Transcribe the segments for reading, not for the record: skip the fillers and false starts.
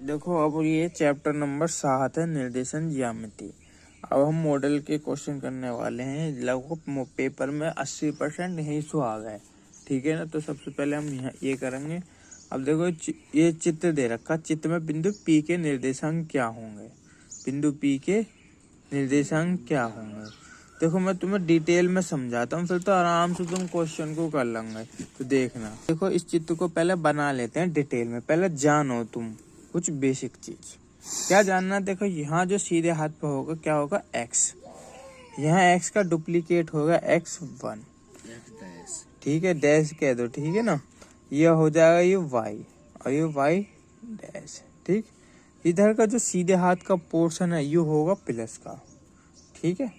देखो अब ये चैप्टर नंबर 7 है, निर्देशन ज्यामिति। अब हम मॉडल के क्वेश्चन करने वाले हैं। लगभग पेपर में 80% यही सो आ गए, ठीक है ना। तो सबसे पहले हम यहाँ ये करेंगे। अब देखो ये चित्र दे रखा, चित्र में बिंदु P के निर्देशांक क्या होंगे। बिंदु P के निर्देशांक क्या होंगे, देखो मैं तुम्हें डिटेल में समझाता हूँ, फिर तो आराम से तुम क्वेश्चन को कर लेंगे। तो देखना, देखो इस चित्र को पहले बना लेते हैं डिटेल में। पहले जानो तुम कुछ बेसिक चीज। क्या जानना, देखो यहाँ जो सीधे हाथ पे होगा क्या होगा, x। यहाँ x का डुप्लीकेट होगा x1, ठीक है, डैश कह दो, ठीक है ना। यह हो जाएगा ये y और ये y डैश, ठीक। इधर का जो सीधे हाथ का पोर्शन है यू होगा प्लस का, ठीक है।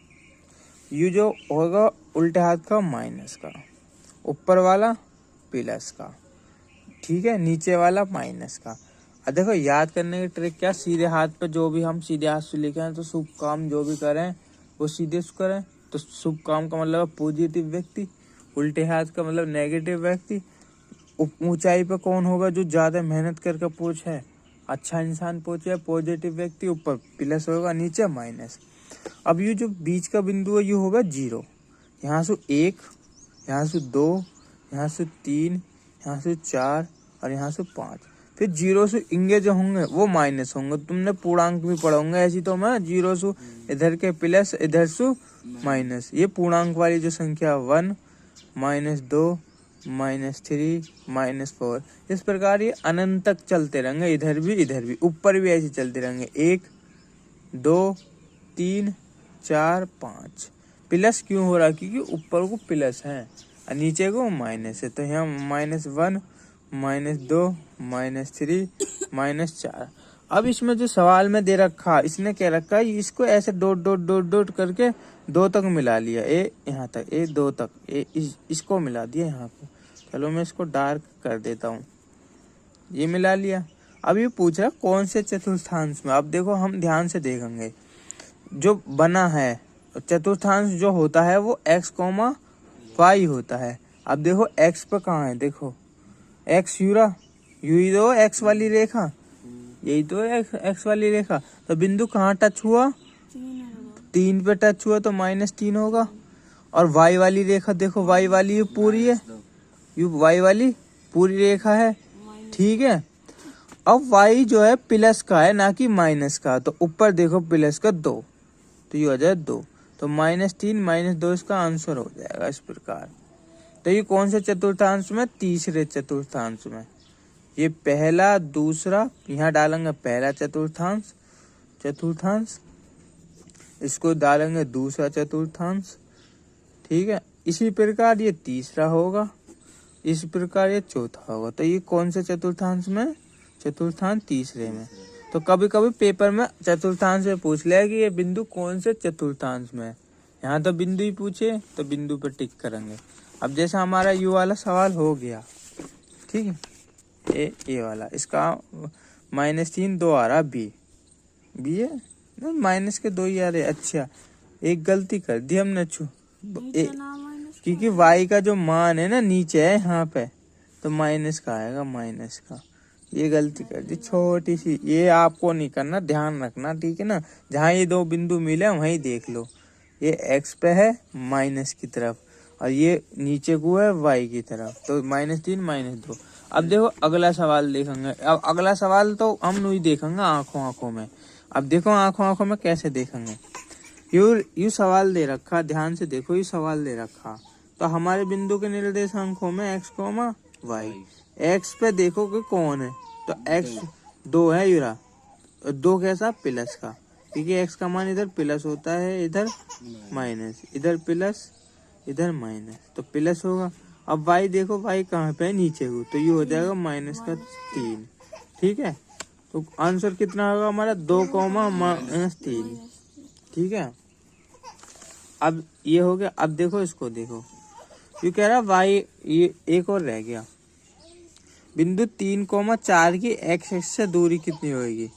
यू जो होगा उल्टे हाथ का माइनस का, ऊपर वाला प्लस का, ठीक है, नीचे वाला माइनस का। अब देखो याद करने की ट्रिक क्या, सीधे हाथ पे जो भी हम सीधे हाथ से लिखे हैं तो शुभ काम जो भी करें वो सीधे से करें। तो शुभ काम का मतलब पॉजिटिव व्यक्ति, उल्टे हाथ का मतलब नेगेटिव व्यक्ति। ऊंचाई पे कौन होगा, जो ज्यादा मेहनत करके पूछे, अच्छा इंसान पूछे, पॉजिटिव व्यक्ति, ऊपर प्लस होगा नीचे माइनस। अब ये जो बीच का बिंदु है ये होगा 0, यहाँ से 1, यहाँ से 2, यहाँ से 3, यहाँ से 4 और यहाँ से 5। फिर 0 से इंगे जो होंगे वो माइनस होंगे। तुमने पूर्णांक भी पढ़ा होंगे, ऐसी तो मैं 0 से इधर के प्लस इधर से माइनस। ये पूर्णांक वाली जो संख्या 1, -2, -3, -4, इस प्रकार ये अनंत तक चलते रहेंगे। इधर भी ऊपर भी ऐसे चलते रहेंगे। 1, 2, 3, 4, 5। प्लस क्यों हो रहा है, क्योंकि ऊपर को प्लस है और नीचे को माइनस है। तो यहाँ -1, -2, -3, -4। अब इसमें जो सवाल में दे रखा, इसने क्या रखा है, इसको ऐसे डॉट डॉट डॉट डॉट करके 2 तक मिला लिया। ए यहाँ तक, ए 2 तक, इसको मिला दिया यहाँ पे। चलो मैं इसको डार्क कर देता हूँ, ये मिला लिया। अब ये पूछ रहा कौन से चतुर्थांश में। अब देखो हम ध्यान से देखेंगे, जो बना है चतुर्थांश जो होता है वो x, y होता है। अब देखो x पे कहाँ है, देखो x यूरा, यू तो x वाली रेखा, यही तो है x वाली रेखा। तो बिंदु कहाँ टच हुआ, 3 पे टच हुआ, तो -3 होगा। और y वाली रेखा देखो, y वाली पूरी है, यू y वाली पूरी रेखा है, ठीक है। अब y जो है प्लस का है ना कि माइनस का, तो ऊपर देखो प्लस का 2, तो ये हो जाए 2, तो -3 -2 इसका आंसर हो जाएगा इस प्रकार। तो ये कौन से चतुर्थांश में, तीसरे चतुर्थांश में। ये पहला दूसरा, यहाँ डालेंगे पहला चतुर्थांश, इसको डालेंगे दूसरा चतुर्थांश, ठीक है। इसी प्रकार ये तीसरा होगा, इस प्रकार ये चौथा होगा। तो ये कौन से चतुर्थांश में, चतुर्थांश तीसरे में। तो कभी कभी पेपर में चतुर्थांश में पूछ ले कि ये बिंदु कौन से चतुर्थांश में है। यहाँ तो बिंदु ही पूछे तो बिंदु पर टिक करेंगे। अब जैसा हमारा यू वाला सवाल हो गया, ठीक है, ए वाला, इसका -3 2 आ रहा, बी है ना, माइनस के 2 ही आ रहे। अच्छा एक गलती कर दी हमने, क्योंकि y का जो मान है ना नीचे है यहाँ पे, तो माइनस का आएगा, माइनस का। ये गलती कर दी छोटी सी, ये आपको नहीं करना, ध्यान रखना, ठीक है ना। जहाँ ये 2 बिंदु मिले वहीं देख लो, ये x पे है माइनस की तरफ और ये नीचे को है y की तरफ, तो -3 -2। अब देखो अगला सवाल देखेंगे। अब अगला सवाल तो हम नहीं देखेंगे आंखों में। अब देखो आंखों में कैसे देखेंगे। यू सवाल दे रखा, ध्यान से देखो, ये सवाल दे रखा। तो हमारे बिंदु के निर्देशांकों में x, y। x पे देखो कि कौन है, तो x 2 है यूरा, 2 कैसा, प्लस का, क्योंकि x का मान इधर प्लस होता है, इधर माइनस, इधर प्लस इधर माइनस, तो प्लस होगा। अब y देखो, y कहाँ पे है, नीचे को, तो ये हो जाएगा -3, ठीक है। तो आंसर कितना होगा हमारा, 2, -3, ठीक है। अब ये हो गया। अब देखो इसको देखो, ये कह रहा y, ये एक और रह गया, बिंदु 3, 4 की x से दूरी कितनी होगी।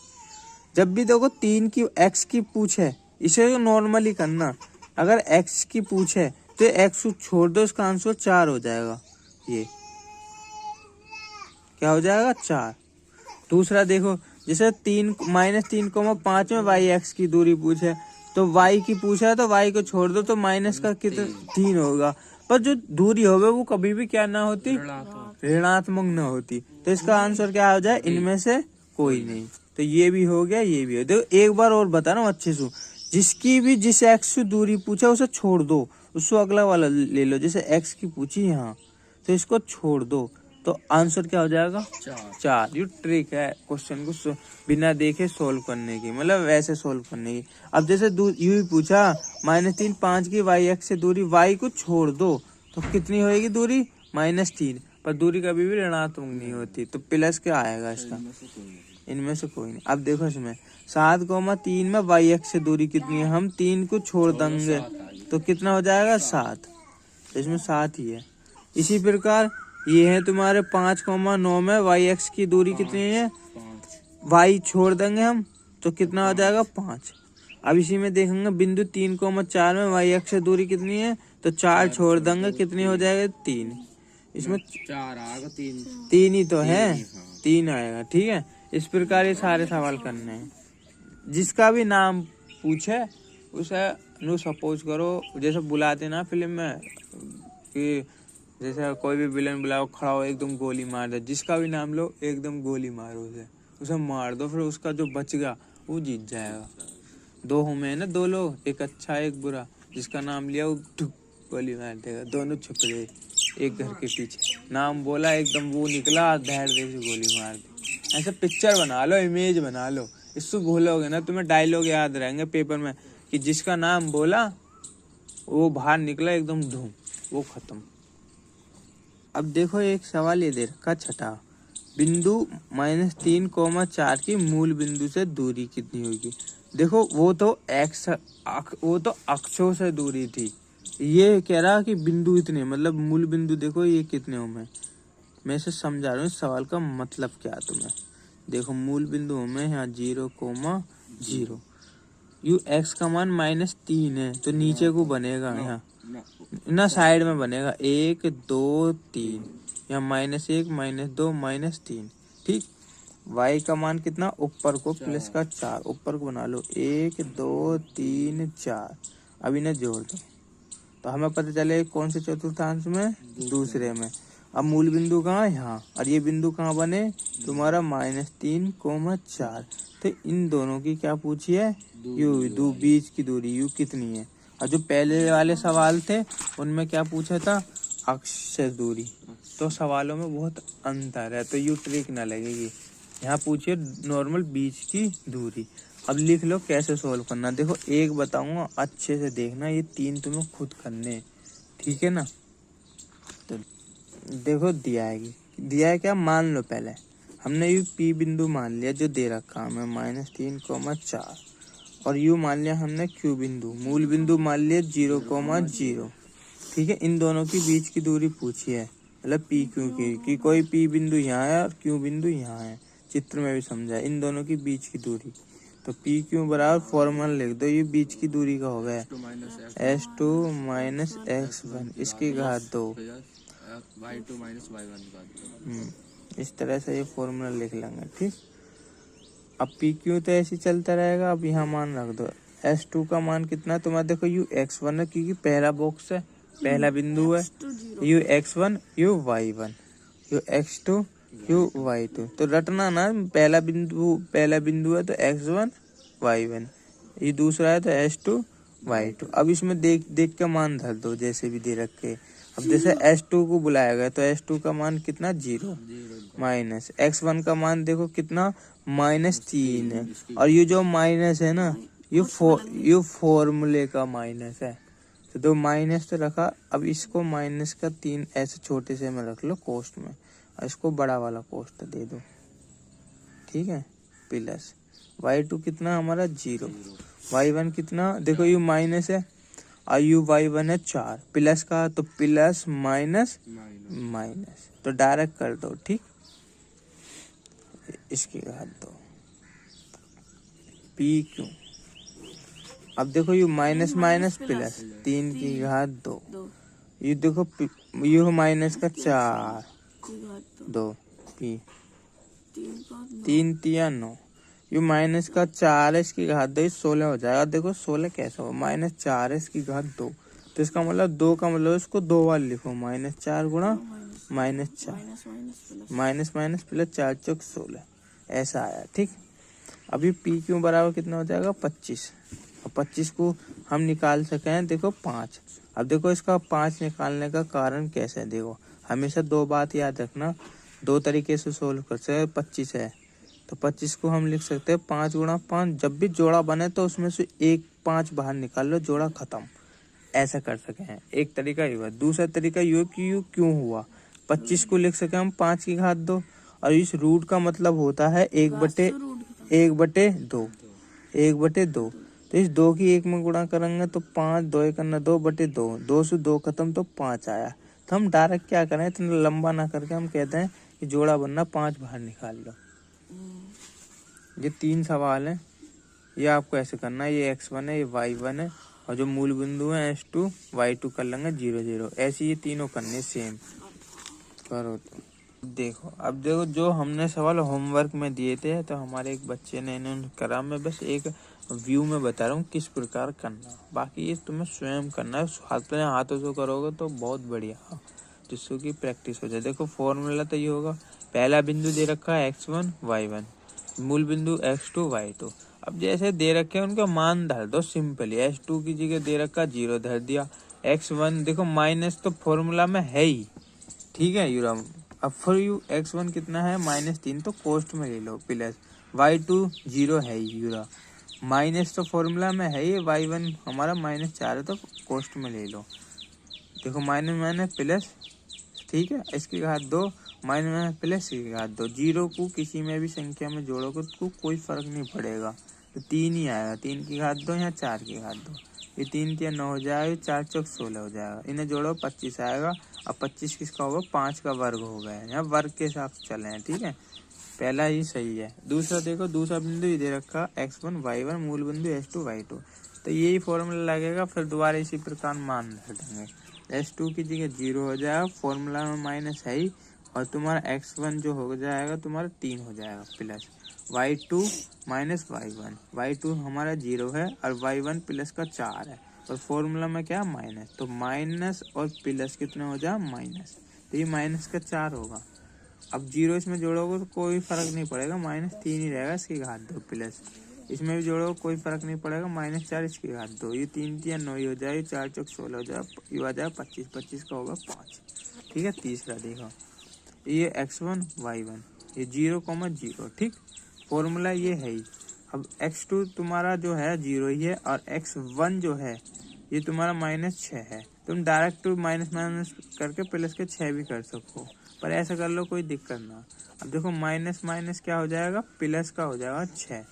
जब भी देखो 3 की x की पूछे, इसे नॉर्मली करना। अगर x की पूछे तो x को छोड़ दो, इसका आंसर 4 हो जाएगा। ये क्या हो जाएगा, 4। दूसरा देखो, जैसे 3 -3,5 में वाई एक्स की दूरी पूछे तो वाई की पूछा है तो वाई को छोड़ दो तो माइनस का कितना 3 होगा। पर जो दूरी होवे वो कभी भी क्या ना होती, ऋणात्मक न होती। तो इसका आंसर क्या हो जाए, इनमें से कोई नहीं। तो ये भी हो गया, ये भी हो। देखो एक बार और बता रहा हूँ अच्छे से, जिसकी भी जिस एक्स से दूरी पूछा उसे छोड़ दो, उसको अगला वाला ले लो। जैसे एक्स की पूछी यहाँ तो इसको छोड़ दो तो आंसर क्या हो जाएगा, 4। ये ट्रिक है क्वेश्चन को बिना देखे सोल्व करने की, मतलब वैसे सोल्व करने की। अब जैसे यू ही पूछा -3,5 की वाई एक्स से दूरी, वाई को छोड़ दो तो कितनी होगी दूरी, -3। पर दूरी कभी भी ऋणात्मक नहीं होती तो प्लस क्या आएगा इसका, इनमें से कोई नहीं। अब देखो इसमें 7,3 में वाई एक्स से दूरी कितनी है, हम 3 को छोड़ देंगे तो कितना हो जाएगा 7। तो इसमें 7 ही है। इसी प्रकार ये है तुम्हारे 5,9 में वाई एक्स की दूरी कितनी है, वाई छोड़ देंगे हम तो कितना हो जाएगा 5। अब इसी में देखेंगे बिंदु 3,4 में वाई एक्स से दूरी कितनी है तो 4 छोड़ देंगे कितनी हो जाएगा 3। इसमें 4 आएगा, 3 ही तो है, 3 आएगा। ठीक है, इस प्रकार ये सारे सवाल करने हैं। जिसका भी नाम पूछे उसे नो सपोज करो, जैसे बुलाते ना फिल्म में कि जैसे कोई भी विलन बुलाओ, खड़ा हो एकदम गोली मार दे, जिसका भी नाम लो एकदम गोली मारो उसे मार दो, फिर उसका जो बच गया वो जीत जाएगा। 2 होंगे ना, 2 लोग, एक अच्छा एक बुरा, जिसका नाम लिया वो गोली मार देगा, दोनों छुप गए एक घर के पीछे, नाम बोला एकदम वो निकला, धैर्य से गोली मार दी। ऐसे पिक्चर बना लो, इमेज बना लो, इससे भूलोगे ना, तुम्हें डायलॉग याद रहेंगे पेपर में कि जिसका नाम बोला वो बाहर निकला एकदम धूम, वो खत्म। अब देखो एक सवाल ये दे रखा छठा, बिंदु -3,4 की मूल बिंदु से दूरी कितनी होगी। देखो वो तो अक्षों से दूरी थी, ये कह रहा कि बिंदु इतने, मतलब मूल बिंदु देखो ये कितने हो में, मैं इसे समझा रहा हूँ इस सवाल का मतलब क्या तुम्हें। देखो मूल बिंदु में यहाँ 0,0, यू एक्स का मान -3 है तो नीचे को बनेगा यहाँ ना, साइड में बनेगा 1 2 3, यहाँ -1 -2 -3। ठीक, y का मान कितना, ऊपर को प्लस का 4, ऊपर को बना लो 1 2 3 4। अब इन्हें जोड़ दो तो हमें पता चले कौन से चतुर्थांश में, दूसरे में। अब मूल बिंदु कहाँ है, यहाँ, और ये बिंदु कहाँ बने तुम्हारा -3,4। तो इन दोनों की क्या पूछी है, यू बीच की दूरी यू कितनी है। और जो पहले वाले सवाल थे उनमें क्या पूछा था, अक्ष से दूरी। तो सवालों में बहुत अंतर है, तो यू ट्रिक ना लगेगी। यहाँ पूछिए नॉर्मल बीच की दूरी। अब लिख लो कैसे सोल्व करना। देखो एक बताऊंगा अच्छे से देखना, ये 3 तुम्हें खुद करने, ठीक है ना। तो देखो दिया है क्या, मान लो पहले हमने यू पी बिंदु मान लिया जो दे रखा हमें -3,4, और यू मान लिया हमने क्यू बिंदु, मूल बिंदु मान लिया 0,0। ठीक है, इन दोनों की बीच की दूरी पूछी है, मतलब पी क्यू की, कि कोई पी बिंदु यहाँ है और क्यू बिंदु यहाँ है, चित्र में भी समझा, इन दोनों की बीच की दूरी। तो पी क्यू बराबर फॉर्मूला लिख दो, ये बीच की दूरी का हो गया S2 - x1, इसकी घात 2, y2 - y1। इस तरह से ये फॉर्मूला लिख लेंगे। ठीक, अब पी क्यू तो ऐसे चलता रहेगा। अब यहाँ मान रख दो, S2 का मान कितना तुम्हारा, देखो यू x1 है क्योंकि पहला बॉक्स है, पहला बिंदु है, you x1 you y1 you x2 you y2। तो रटना ना, पहला बिंदु है तो x1 y1, ये दूसरा है तो S2 y2। अब इसमें देख के मान धर दो जैसे भी दे रखे। अब जैसे S2 को बुलाया गया तो S2 का मान कितना 0, माइनस x1 का मान देखो कितना -3 है, और ये जो माइनस है ना ये फॉर्मूले का माइनस है, तो 2 माइनस तो रखा। अब इसको माइनस का 3 ऐसे छोटे से में रख लो कोष्ट में, और इसको बड़ा वाला कोष्ट दे दो। ठीक है, प्लस y2 कितना हमारा 0, y1 कितना, देखो यू माइनस है और यू y1 है 4, प्लस का तो प्लस माइनस माइनस, तो डायरेक्ट कर दो। ठीक, इसकी घात 2 पी क्यू। अब देखो यू माइनस माइनस प्लस 3 की घात 2, ये देखो यू माइनस का 4 2 पी 3 3 9, ये माइनस का 4 है इसकी घात 2, 16 हो जाएगा। देखो 16 कैसा हो, -4 है इसकी घात 2, तो इसका मतलब 2 का मतलब इसको 2 बार लिखो, -4 गुणा -4 माइनस माइनस प्लस 4 चौक 16, ऐसा आया। ठीक, अभी पी क्यू बराबर कितना हो जाएगा 25, और 25 को हम निकाल सके हैं देखो 5। अब देखो इसका 5 निकालने का कारण कैसे है, देखो हमेशा 2 बात याद रखना, 2 तरीके से सोल्व कर सकते। 25 है तो 25 को हम लिख सकते हैं 5 गुणा 5, जब भी जोड़ा बने तो उसमें से एक 5 बाहर निकाल लो, जोड़ा खत्म, ऐसा कर सके हैं। एक तरीका ये हुआ। दूसरा तरीका ये कि यू क्यों हुआ, 25 को लिख सके हम 5 की घात 2, और इस रूट का मतलब होता है 1/2, 1/2। तो इस 2 की 1 में गुणा करेंगे तो 5, 2 करना 2/2, 2 से 2 खत्म तो 5 आया। तो हम डायरेक्ट क्या करें, इतना लंबा ना करके हम कहते हैं कि जोड़ा बनना 5 बाहर निकाल लो। ये 3 सवाल है, ये आपको ऐसे करना है, ये x1 है, ये y1 है, और जो मूल बिंदु है s2 y2 कर लेंगे 0 0, ऐसे ये तीनों करने सेम करो। तो देखो, अब देखो जो हमने सवाल होमवर्क में दिए थे, तो हमारे एक बच्चे ने इन्होंने करा, मैं बस एक व्यू में बता रहा हूँ किस प्रकार करना, बाकी ये तुम्हें स्वयं करना है। अपने हाथों से करोगे तो बहुत बढ़िया, जिससे कि प्रैक्टिस हो जाए। देखो फॉर्मूला तो ये होगा, पहला बिंदु दे रखा है x1 y1, मूल बिंदु x2 y2। अब जैसे दे रखे हैं उनका मान धर दो सिंपली, x2 की जगह दे रखा 0 धर दिया, x1 देखो माइनस तो फॉर्मूला में है ही, ठीक है यूरम। अब फॉर यू x1 कितना है -3, तो कोष्ट में ले लो, प्लस y2 0 है ही यूरा, माइनस तो फॉर्मूला में है ही, y1 हमारा -4 है तो कोष्ट में ले लो। देखो माइनस माइनस प्लस, ठीक है, इसकी घात 2, माइनस माइनस प्लस की घात 2। 0 को किसी में भी संख्या में जोड़ोगे तो कोई फर्क नहीं पड़ेगा, तो 3 ही आएगा, 3 की घात 2 या 4 की घात 2, ये 3 3 9 हो जाएगा, 4 चौक 16 हो जाएगा, इन्हें जोड़ो 25 आएगा। अब 25 किसका होगा, 5 का वर्ग हो गया है, यहाँ वर्ग के हिसाब से चले हैं, ठीक है, पहला ही सही है। दूसरा देखो, दूसरा बिंदु ये दे रखा x1 y1, मूल बिंदु s2 y2, तो यही फॉर्मूला लगेगा, फिर दोबारा इसी प्रकार मान रख देंगे, s2 की जगह 0 हो जाएगा, फॉर्मूला में माइनस है ही, और तुम्हारा x1 जो हो जाएगा तुम्हारा 3 हो जाएगा, plus y2 minus y1, y2 हमारा 0 है और y1 प्लस का 4 है, और फॉर्मूला में क्या माइनस, तो माइनस और प्लस कितने हो जाए माइनस, तो ये माइनस का 4 होगा। अब 0 इसमें जोड़ोगे तो कोई फर्क नहीं पड़ेगा, -3 ही रहेगा, इसकी घात 2, प्लस इसमें भी जोड़ोगे कोई फर्क नहीं पड़ेगा, -4 इसकी घात 2, ये 3 3 9 हो जाए, 4 चौक 16 हो जाए, ये आ जाए 25, 25 का होगा 5, ठीक है। तीसरा देखो, ये x1 y1, ये 0,0, ठीक, फॉर्मूला ये है ही। अब x2 तुम्हारा जो है 0 ही है, और x1 जो है ये तुम्हारा -6 है, तुम डायरेक्ट माइनस माइनस करके प्लस के 6 भी कर सको, पर ऐसा कर लो कोई दिक्कत ना। अब देखो माइनस माइनस क्या हो जाएगा, प्लस का हो जाएगा 6,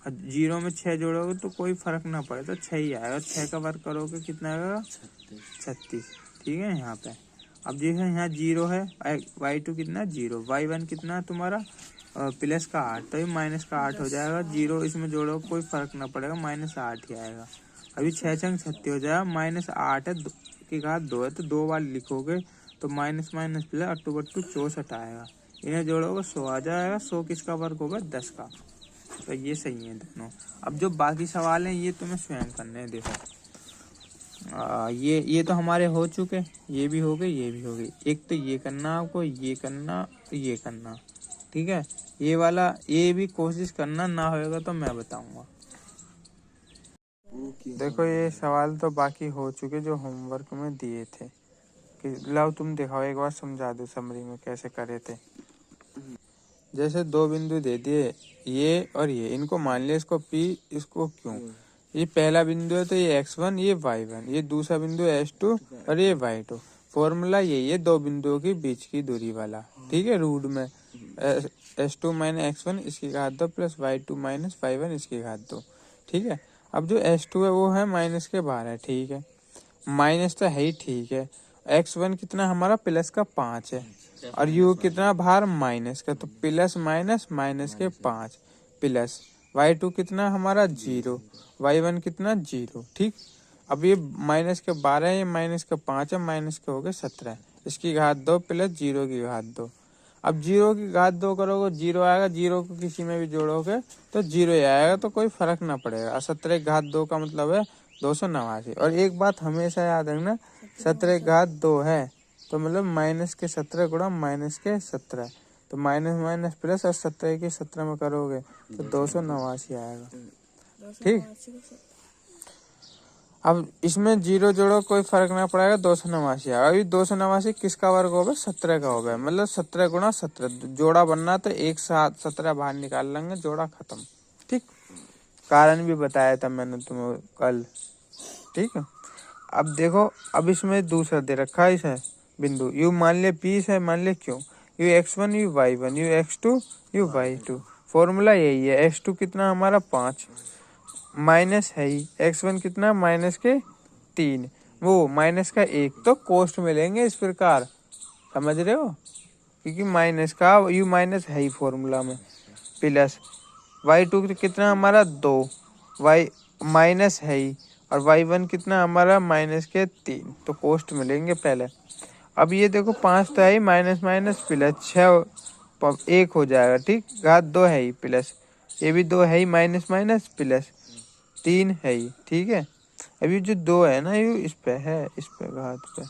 और 0 में 6 जोड़ोगे तो कोई फर्क ना पड़े, तो 6 ही आएगा, 6 का वर्ग करोगे कितना आएगा 36, ठीक है। यहाँ पे अब देखो यहाँ 0 है, y2 कितना 0, y1 कितना तुम्हारा प्लस का 8, तो ये माइनस का 8 हो जाएगा, 0 इसमें जोड़ो कोई फर्क ना पड़ेगा, -8 ही आएगा। अभी 6 छंग 36 हो जाएगा, -8 है, की घात 2 है, तो 2 बार लिखोगे तो माइनस माइनस प्लस 8 64 आएगा, इन्हें जोड़ोगे 100 आ जाएगा, 100 किसका वर्ग होगा 10 का, तो ये सही है दोनों। अब जो बाकी सवाल हैं ये तुम्हें स्वयं करने हैं। देखो ये तो हमारे हो चुके, ये भी हो गए, ये भी हो गई, एक तो ये करना आपको, ये करना, ये करना, ठीक है। ये वाला ये भी कोशिश करना, ना होगा तो मैं बताऊंगा। देखो ये सवाल तो बाकी हो चुके जो होमवर्क में दिए थे, कि लाओ तुम दिखाओ, एक बार समझा दो समरी में कैसे करे थे। जैसे 2 बिंदु दे दिए, ये और ये, इनको मान लिया, इसको P, इसको Q, ये पहला बिंदु है तो ये x1, ये y1, ये दूसरा बिंदु s2 और ये y2। फॉर्मूला यही है 2 बिंदुओं के बीच की दूरी वाला, ठीक है। रूट में s2 माइनस x1 इसकी घात 2 प्लस y2 माइनस y1 इसकी घात 2, ठीक है। अब जो s2 है वो है माइनस के बाहर है, ठीक है, माइनस तो है ही, ठीक है। x1 कितना हमारा प्लस का 5 है, और u कितना बाहर माइनस का, तो प्लस माइनस माइनस के 5, प्लस y2 कितना हमारा 0, y1 कितना 0, ठीक। अब ये माइनस के 12 है, ये माइनस के 5 है, माइनस के हो गए 17, इसकी घात 2 प्लस 0 की घात 2। अब 0 की घात 2 करोगे 0 आएगा, 0 को किसी में भी जोड़ोगे तो 0 ही आएगा, तो कोई फर्क ना पड़ेगा। 17 की घात 2 का मतलब है 289। और एक बात हमेशा याद रखना, 17 की घात 2 है तो मतलब माइनस के 17 गुणा माइनस के 17, तो माइनस माइनस प्लस, और 17 के 17 में करोगे तो 289 आएगा। ठीक, अब इसमें 0 जोड़ो कोई फर्क ना पड़ेगा, 289 आएगा। अभी 289 किसका वर्ग होगा? 17 का होगा, मतलब 17 गुणा 17 जोड़ा बनना, तो एक साथ 17 बाहर निकाल लेंगे, जोड़ा खत्म। ठीक, कारण भी बताया था मैंने तुम्हें कल। ठीक है, अब देखो, अब इसमें दूसरा दे रखा है इसे बिंदु यू, मान ले पी है, मान ले क्यों, you x1 you y1 you x2 you y2। Formula यही है, x2 कितना हमारा 5 माइनस है ही, x1 कितना माइनस के 3, वो माइनस का 1, तो कोष्ट मिलेंगे इस प्रकार, समझ रहे हो, क्योंकि माइनस का यू माइनस है ही फॉर्मूला में, प्लस y2 कितना हमारा 2, y माइनस है ही, और y1 कितना हमारा माइनस के 3, तो कोष्ट मिलेंगे पहले। अब ये देखो 5 तो है ही, माइनस माइनस प्लस 6 1 हो जाएगा। ठीक, घात 2 है ही, प्लस ये भी 2 है ही, माइनस माइनस प्लस 3 है ही। ठीक है, अभी जो 2 है ना, ये इस पे है, इस पे घात पे,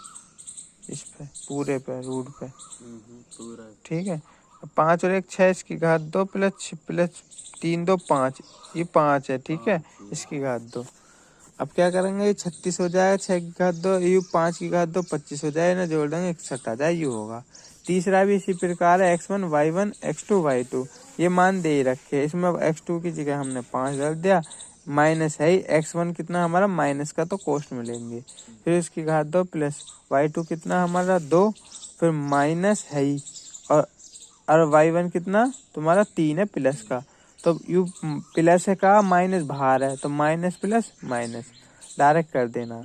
इस पे पूरे पे रूट पे। ठीक है, 5 और 1 6, इसकी घात 2 प्लस 3 2 5, ये 5 है। ठीक है, इसकी घात 2। अब क्या करेंगे, ये 36 हो जाएगा, 6 की घात 2 यू, 5 की घात 2 25 हो जाए ना, जोड़ देंगे 61 आ जाए, यू होगा। तीसरा भी इसी प्रकार है, x1 y1 x2 y2, ये मान दे ही रखे, इसमें x2 की जगह हमने 5 डाल दिया, माइनस है x1 कितना हमारा माइनस का, तो कोष्ट मिलेंगे, फिर इसकी घात 2 प्लस y2 कितना हमारा 2, फिर माइनस है और y1 कितना तुम्हारा 3 है प्लस का, तो यू प्लस का माइनस बाहर है, तो माइनस प्लस माइनस डायरेक्ट कर देना।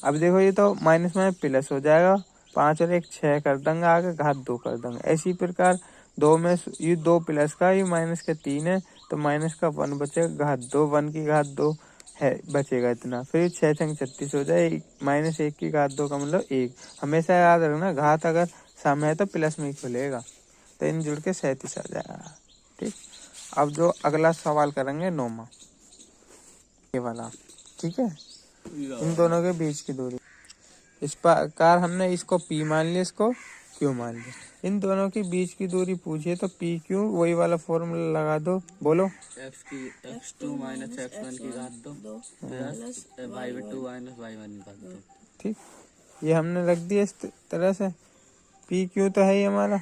अब देखो ये तो माइनस में प्लस हो जाएगा, 5 और 1 6 कर देंगे, आगे घात 2 कर देंगे। इसी प्रकार 2 में ये 2 प्लस का, ये माइनस के 3 है, तो माइनस का 1 बचेगा, घात 2 1 की घात 2 है बचेगा इतना, फिर 6 छंग 36 हो जाए, माइनस 1 की घात 2 का मतलब 1। हमेशा याद रखना, घात अगर सामने है तो प्लस में ही खुलेगा, तो इन जुड़ के 37 आ जाएगा। ठीक, अब जो अगला सवाल करेंगे 9वां, ये वाला। ठीक है, इन दोनों के बीच की दूरी, इस प्रकार हमने इसको P मान लिया, इसको Q मान लिया। इन दोनों के बीच की दूरी पूछिए तो PQ वही वाला फॉर्मूला लगा दो, बोलो। x2 माइनस x1 की घात 2 प्लस y2 माइनस y1 की घात 2। ठीक, ये हमने रख दिया इस तरह से, PQ तो है ही हमारा।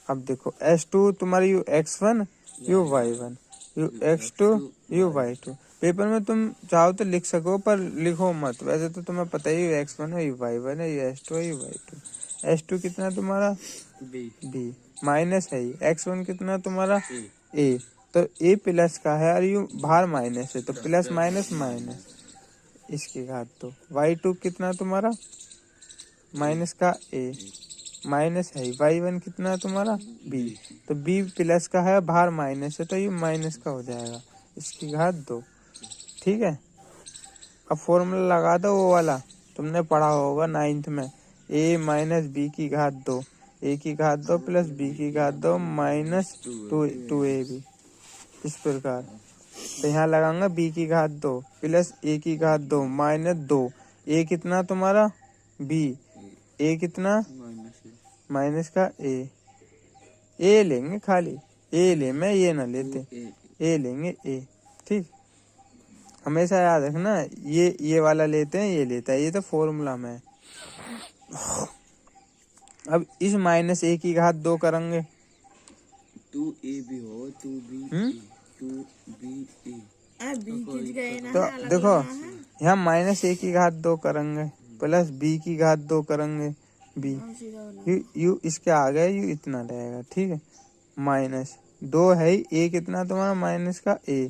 अब देखो S2 तुम्हारी you x1 you y1 you x2 you y2। Paper में तुम चाहो तो लिख सको, पर लिखो मत, वैसे तो तुम्हें पता ही है x1 है, यू y1 है, यू S2 है, यू y2। S2 कितना तुम्हारा B माइनस है, x1 कितना तुम्हारा A, तो A प्लस का है और यू बाहर माइनस है, तो प्लस माइनस माइनस, इसकी घात 2। y2 कितना तुम्हारा माइनस का A माइनस है, y1 कितना है तुम्हारा B, तो B प्लस का है, बाहर माइनस है, तो ये माइनस का हो जाएगा, इसकी घात 2। ठीक है, अब फॉर्मूला लगा दो वो वाला, तुमने पढ़ा होगा 9th में, a माइनस बी की घात 2, a की घात 2 प्लस b की घात 2 माइनस 2ab, इस प्रकार। तो यहाँ लगाऊंगा b की घात 2 प्लस a की घात 2 माइनस 2, a कितना तुम्हारा b, a कितना माइनस का a लेंगे, खाली a ले, मैं ये ना लेते, a लेंगे a। ठीक, हमेशा याद रखना, ये वाला लेते हैं, ये लेता है, ये तो फॉर्मूला में है। अब इस माइनस a की घात 2 करेंगे, 2ab हो 2ba तो देखो यहाँ माइनस a की घात 2 करेंगे प्लस b की घात 2 करेंगे, b यू इसके आ गए, यू इतना रहेगा। ठीक है, माइनस 2 है, a कितना तुम्हारा माइनस का a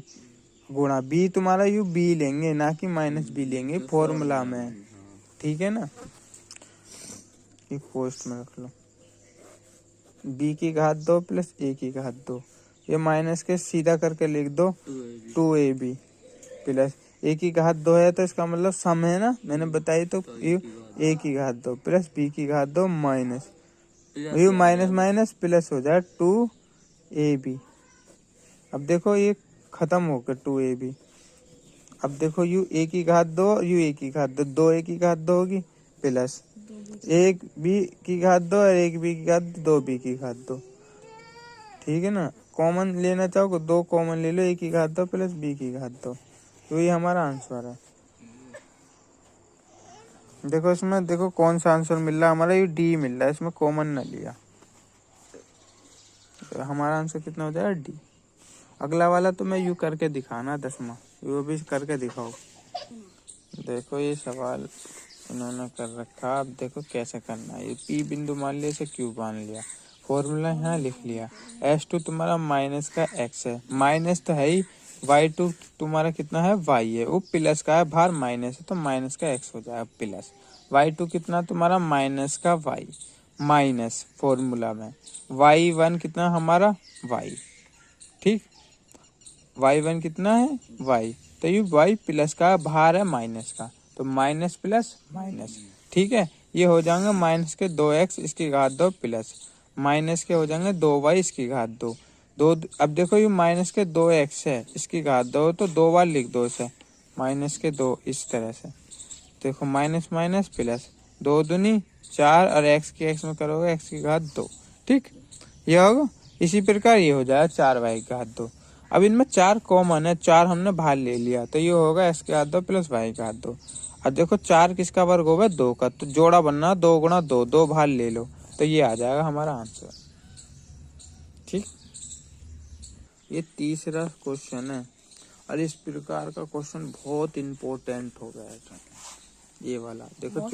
गुणा b तुम्हारा, यू b लेंगे ना कि माइनस b लेंगे, फॉर्मूला में। ठीक है ना, एक पोस्ट में रख लो, b की घात 2 प्लस a की घात 2, ये माइनस के सीधा करके लिख दो 2ab प्लस a की घात 2 है, तो इसका मतलब सम है ना, मैंने बताई, तो a की घात 2 प्लस b की घात 2 minus you minus minus plus हो जाए 2ab। अब देखो ये खत्म हो गया 2ab। अब देखो यू ए की घात 2 और यू ए की घात 2, 2a की घात 2 होगी प्लस 1b की घात 2 और 1b की घात 2b की घात 2। ठीक है ना, कॉमन लेना चाहो 2 कॉमन ले लो, a की घात 2 प्लस b की घात 2, तो ये हमारा आंसर है। देखो इसमें देखो कौन सा आंसर मिल रहा है हमारा, ये डी मिल रहा है, इसमें कॉमन न लिया, तो हमारा आंसर कितना हो जाएगा डी। अगला वाला तो मैं यू करके दिखाना 10वां, यू भी करके दिखाओ। देखो ये सवाल इन्होंने कर रखा, अब देखो कैसे करना है। ये पी बिंदु मान लिया, इसे क्यू मान लिया, फॉर्मूला यहाँ लिख लिया। S2 तुम्हारा माइनस का x है, माइनस तो है ही, y2 तुम्हारा कितना है y है, वो प्लस का है, बाहर माइनस है तो माइनस का x हो जाएगा प्लस। y2 कितना तुम्हारा माइनस का y, माइनस फॉर्मूला में y1 कितना हमारा y, ठीक, y1 कितना है y, तो ये y प्लस का बाहर है माइनस का, तो माइनस प्लस माइनस, ठीक है। ये हो जाएंगे माइनस के 2x इसकी घात 2 प्लस माइनस के हो जाएंगे 2y इसकी घात 2 दो। अब देखो ये माइनस के 2x है, इसकी घात 2, तो 2 बार लिख दो इसे, माइनस के 2 इस तरह से। देखो माइनस माइनस प्लस 2 दूनी 4 और x की x में करोगे x की घात 2, ठीक, ये होगा। इसी प्रकार ये हो जाएगा 4y की घात 2। अब इनमें 4 कॉमन है, 4 हमने बाहर ले लिया, तो ये होगा x की घात 2 प्लस y की घात 2। अब देखो 4 किसका वर्ग होगा 2 का, तो जोड़ा बनना 2 गुणा 2, 2 बाहर ले लो, तो ये आ जाएगा हमारा आंसर, ठीक। ये तीसरा क्वेश्चन है, और इस प्रकार का क्वेश्चन बहुत इम्पोर्टेंट हो गया है ये वाला। देखो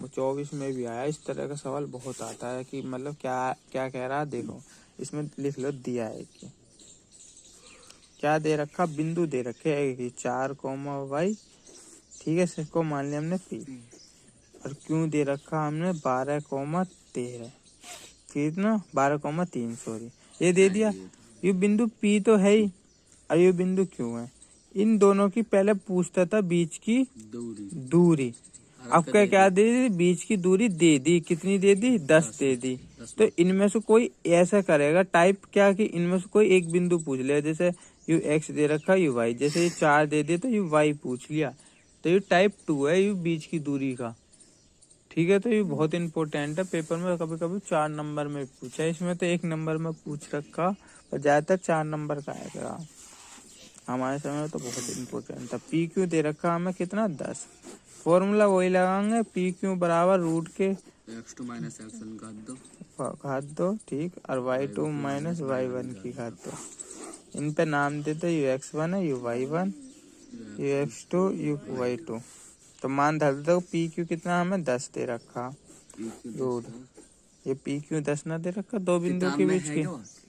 24 में भी आया, इस तरह का सवाल बहुत आता है कि मतलब क्या क्या कह रहा है। देखो इसमें लिख लो, दिया है कि क्या दे रखा, बिंदु दे रखे है 4, y, ठीक है, इसको मान लिया हमने p, और क्यों दे रखा हमने 12, 13, 12, 3 सॉरी, ये दे दिया। ये बिंदु P तो है ही, और ये बिंदु क्यों है। इन दोनों की पहले पूछता था बीच की दूरी, अब क्या दे दी, बीच की दूरी दे दी, कितनी दे दी 10 दे दी। तो इनमें से कोई ऐसा करेगा टाइप क्या कि इनमें से कोई एक बिंदु पूछ लिया, जैसे यू x दे रखा यू y, जैसे ये 4 दे दिए तो यू y पूछ लिया, तो ये टाइप 2 है, यू बीच की दूरी का, ठीक है। तो ये बहुत इंपॉर्टेंट है, पेपर में कभी कभी 4 नंबर में पूछा है, इसमें तो 1 नंबर में पूछ रखा, पर ज्यादातर 4 नंबर का आएगा। हमारे समय में तो बहुत इंपॉर्टेंट था। पी क्यू दे रखा हमें कितना 10, फॉर्मूला वही लगाएंगे, पी क्यू बराबर रूट के x2 माइनस x1 घात 2, ठीक, और y2 माइनस y1 की घात 2। इन पे नाम देते यू x1 है, you y1, you x2, you y2, तो मान धर दो। पी क्यू कितना हमें 10 दे रखा, रूट ये पी क्यू 10 ना दे रखा, दो बिंदु के बीच की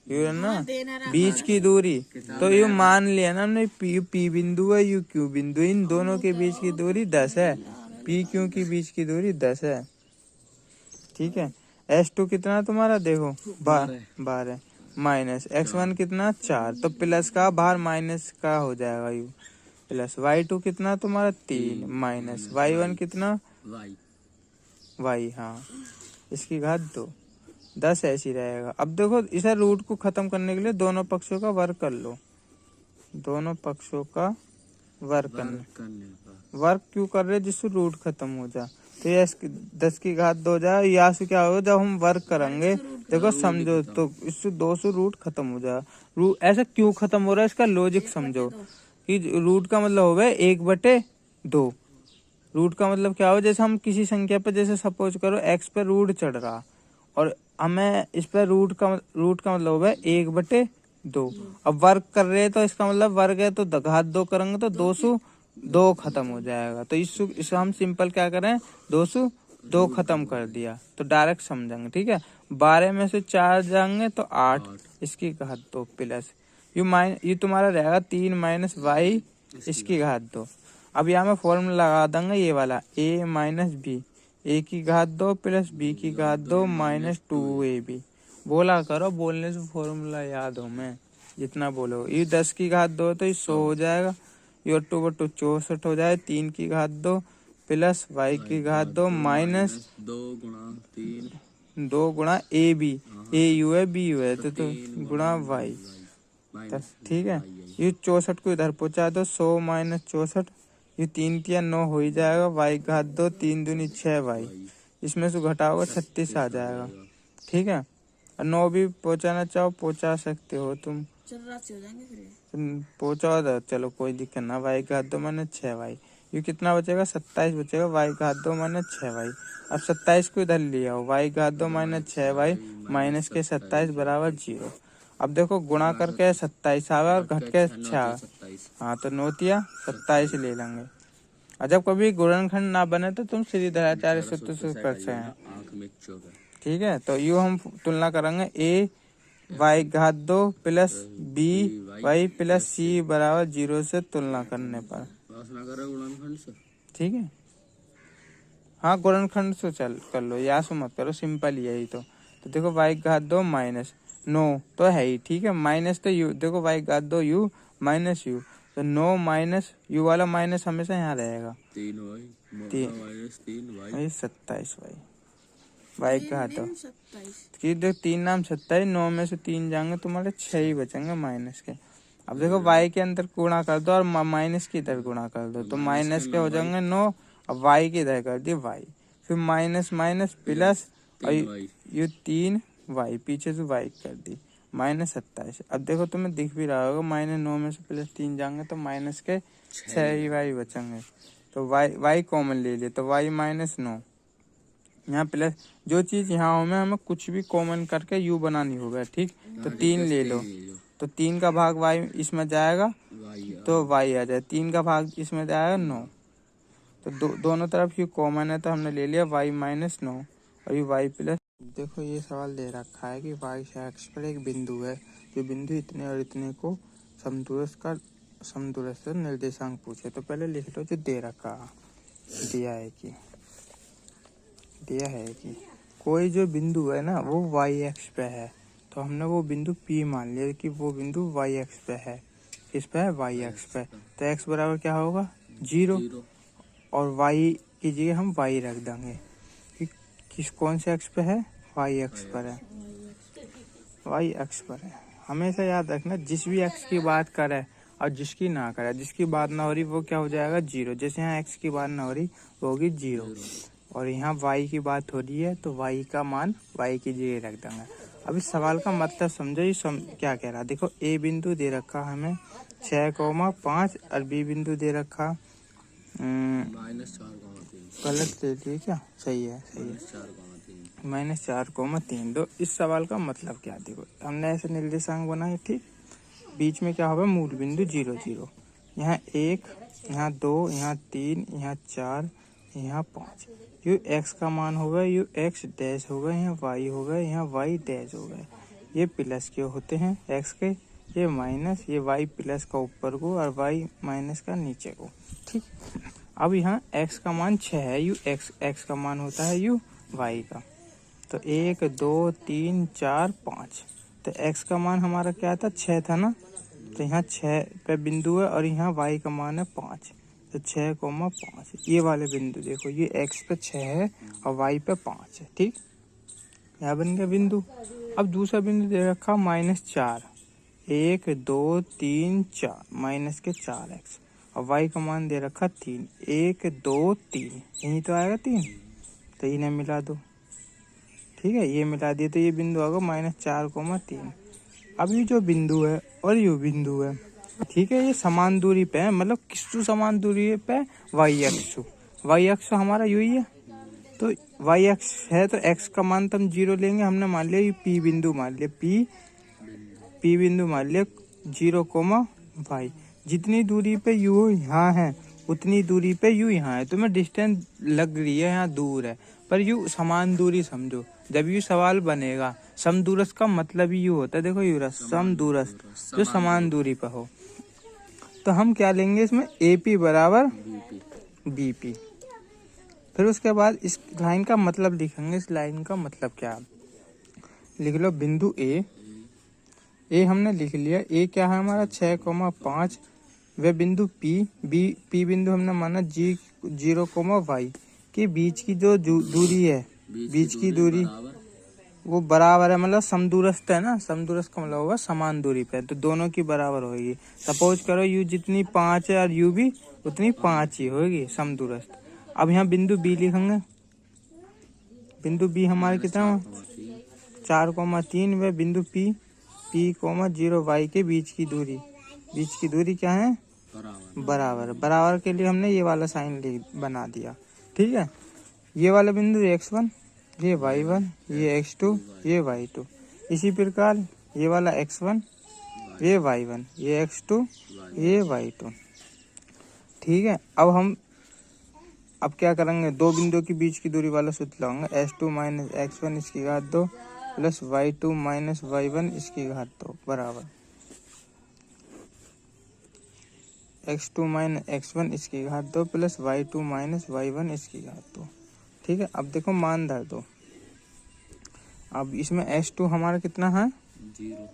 यू है ना बीच की दूरी, तो यू मान लिया ना हमने, पी बिंदु है, यू क्यू बिंदु, इन दोनों के बीच की दूरी 10 है, पी क्यू की बीच की दूरी 10 है, ठीक है। S2 कितना तुम्हारा देखो 12 माइनस x1 कितना 4, तो प्लस का बाहर माइनस का हो जाएगा यू, प्लस y2 कितना तुम्हारा 3 माइनस y1 कितना y, हाँ, इसकी घात 2, 10 ऐसी रहेगा। अब देखो इसे रूट को खत्म करने के लिए दोनों पक्षों का वर्ग कर लो, दोनों पक्षों का वर्ग करने, वर्ग क्यों कर रहे, जिससे रूट खत्म हो जाए, तो ये 10 की घात 2 जाए, या से क्या होगा जब हम वर्ग करेंगे, देखो समझो, तो इससे 2 से रूट खत्म हो जाए। रूट ऐसा क्यों खत्म हो रहा है, इसका लॉजिक समझो कि रूट का मतलब हो गया 1/2। रूट का मतलब क्या हो, जैसे हम किसी संख्या पर, जैसे सपोज करो x पे रूट चढ़ रहा और हमें इस पर रूट का मतलब होगा 1/2। अब वर्ग कर रहे हैं तो इसका मतलब वर्ग है, तो घात 2 करेंगे तो 2 खत्म हो जाएगा, तो इसको हम सिंपल क्या करें 2 खत्म कर दिया, तो डायरेक्ट समझेंगे, ठीक है। 12 में से 4 जाएंगे तो 8, इसकी घात 2 प्लस ये तुम्हारा रहेगा 3 माइनस y इसकी घात 2। अब यहाँ में फॉर्मूला लगा देंगे ये वाला a माइनस बी, a की घात 2 प्लस b की घात 2 माइनस 2ab। बोला करो, बोलने से फॉर्मूला याद हो, मैं जितना बोलो। ये 10 की घात 2 तो ये 100 हो जाएगा, ये 2/2 64 हो जाए, 3 की घात 2 प्लस y की घात 2 माइनस 2 गुणा 3 2 गुणा ए बी, ए यू है बी यू है तो गुणा वाई, ठीक है। ये 64 को इधर पहुंचा दो, 100 माइनस 64, ये 3 तिया 9 हो ही जाएगा, वाई घात 2, 3 दूनी 6 वाई, इसमें से घटाओगे 36 आ जाएगा, ठीक है। और 9 भी पहुंचाना चाहो पहुंचा सकते हो तुम, पहुंचाओ तो चलो कोई दिक्कत ना। वाई घात 2 माइनस 6 वाई, ये कितना बचेगा 27 बचेगा, वाई घात 2 माइनस 6 वाई। अब 27 को इधर ले आओ, वाई घात 2 माइनस 6 वाई माइनस के 27 बराबर 0। अब देखो गुणा करके 27 आगा और घट के 6, हाँ तो 9 तिया 27 ले लेंगे। और जब कभी गुणनखंड ना बने तो तुम सीधे सूत्र से कर सकते हैं, ठीक है। तो यूं हम तुलना करेंगे a वाई घात 2 प्लस बी वाई प्लस सी बराबर 0 से तुलना करने पर, ठीक है। हाँ गुणनखंड से चल कर लो, या सो मत करो, सिंपल ही है ये तो देखो वाई घात 2 माइनस 9 तो है ही, ठीक है। माइनस तो यू, देखो वाई घात 2 यू माइनस यू, तो 9 माइनस यू वाला माइनस हमेशा यहाँ रहेगा, 3 वाई 27 वाई, वाई घात 2 की देखो 3 नाम 27, 9 में से 3 जाएंगे तुम्हारे 6 ही बचेंगे माइनस के। अब देखो वाई के अंदर गुणा कर दो और माइनस के इधर गुणा कर दो, तो माइनस के हो जाएंगे 9, अब वाई के इधर कर दिए वाई, फिर माइनस माइनस प्लस ये 3 वाई, पीछे से वाई कर दी माइनस 27। अब देखो तुम्हें दिख भी रहा होगा, माइनस 9 में से प्लस 3 जाएंगे तो माइनस के 6 ही वाई बचेंगे, तो वाई कॉमन ले लिए, तो वाई माइनस 9, यहाँ प्लस जो चीज यहाँ हो में हमें कुछ भी कॉमन करके यू बनानी होगा, ठीक। तो 3 ले लो, तो 3 का भाग वाई इसमें जाएगा तो वाई आ जाए, 3 का भाग इसमें जाएगा 9, तो दोनों तरफ यू कॉमन है तो हमने ले लिया वाई माइनस 9 और ये वाई प्लस। देखो ये सवाल दे रखा है कि वाई से एक्स पर एक बिंदु है, जो बिंदु इतने और इतने को समदूरस्थ निर्देशांक पूछे। तो पहले लिख लो जो दे रखा दिया है कि कोई जो बिंदु है ना वो वाई एक्स पे है, तो हमने वो बिंदु P मान लिया कि वो बिंदु वाई एक्स पे है, किस पे है वाई एक्स पे, तो एक्स बराबर क्या होगा 0, और वाई की जगह हम वाई रख देंगे कि किस कौन से एक्स पे है, वाई एक्स पर है, वाई एक्स पर है। हमेशा याद रखना जिस भी एक्स की बात करे और जिसकी ना करे, जिसकी बात ना हो रही वो क्या हो जाएगा 0, जैसे यहाँ एक्स की बात ना हो रही वो होगी 0, और यहाँ वाई की बात हो रही है तो वाई का मान वाई की जगह रख देंगे। अब इस सवाल का मतलब समझो, ये क्या कह रहा है। देखो ए बिंदु दे रखा हमें 6,5 और बी बिंदु दे रखा गलत दे दिए क्या, सही है -4,3। तो इस सवाल का मतलब क्या, देखो हमने ऐसे निर्देशांक बनाए, ठीक। बीच में क्या होगा मूल बिंदु 0 0, यहाँ 1, यहाँ 2, यहाँ 3, यहाँ 4, यहाँ 5, यू एक्स का मान होगा, यू एक्स डैश होगा, यहाँ वाई होगा, यहाँ वाई डैश होगा। ये प्लस के होते हैं एक्स के, ये माइनस, ये वाई प्लस का ऊपर को और वाई माइनस का नीचे को, ठीक। अब यहाँ एक्स का मान 6 है, यू एक्स का मान होता है यू वाई का, तो 1 2 3 4 5, तो एक्स का मान हमारा क्या था 6 था ना, तो यहाँ 6 पे बिंदु है और यहाँ वाई का मान है 5, तो 6,5, ये वाले बिंदु देखो, ये एक्स पे 6 है और वाई पे 5 है, ठीक। यहाँ बन गया बिंदु। अब दूसरा बिंदु दे रखा -4, 1 2 3 4, माइनस के 4x, और वाई का मान दे रखा 3, 1 2 3, यही तो आएगा 3, तो इन्हें मिला दो, ठीक है। ये मिला दिए तो ये बिंदु आएगा -4,3। अब ये जो बिंदु है और ये बिंदु है, ठीक है, ये समान दूरी पे है, मतलब किसु समान दूरी पे, वाई एक्स हमारा यू ही है, तो वाई एक्स है तो एक्स का मान तो हम 0 लेंगे, हमने मान लिया ये पी बिंदु मान लिया, पी बिंदु मान लिया 0, वाई, जितनी दूरी पे यू यहाँ है उतनी दूरी पे यू यहाँ है, तुम्हें डिस्टेंस लग रही है यहाँ दूर है, पर यू समान दूरी समझो। जब यू सवाल बनेगा समदूरस्थ का मतलब ही यू होता है, देखो यू समदूरस्थ जो समान दूरी पर हो, तो हम क्या लेंगे इसमें AP बराबर BP। फिर उसके बाद इस लाइन का मतलब लिखेंगे, इस लाइन का मतलब क्या लिख लो, बिंदु ए हमने लिख लिया, ए क्या है हमारा 6,5, वे बिंदु P बिंदु हमने माना 0, वाई के बीच की जो दूरी है, बीच की दूरी वो बराबर है, मतलब समदूरस्थ है ना, समदूरस्थ का मतलब होगा समान दूरी पे, तो दोनों की बराबर होगी। सपोज करो यू जितनी 5 है और यू भी उतनी 5 ही होगी समदूरस्थ। अब यहाँ बिंदु बी लिखेंगे। बिंदु बी हमारे कितना 4,3 व बिंदु पी P, 0 y के बीच की दूरी क्या है बराबर। बराबर के लिए हमने ये वाला साइन बना दिया। ठीक है, ये वाला बिंदु x1, ये y1, ये x2, ये y2। इसी प्रकार ये वाला x1, ये y1, ये x2, ये y2। ठीक है, अब क्या करेंगे, दो बिंदुओं के बीच की दूरी वाला सूत्र लगाएंगे। s2 माइनस x1 इसकी घात 2 प्लस y2 माइनस y1 इसकी घात 2 बराबर x2 माइनस x1 इसकी घात 2 प्लस y2 माइनस y1 इसकी घात 2। ठीक है, अब देखो मान धर दो। अब इसमें s2 हमारा कितना है 0,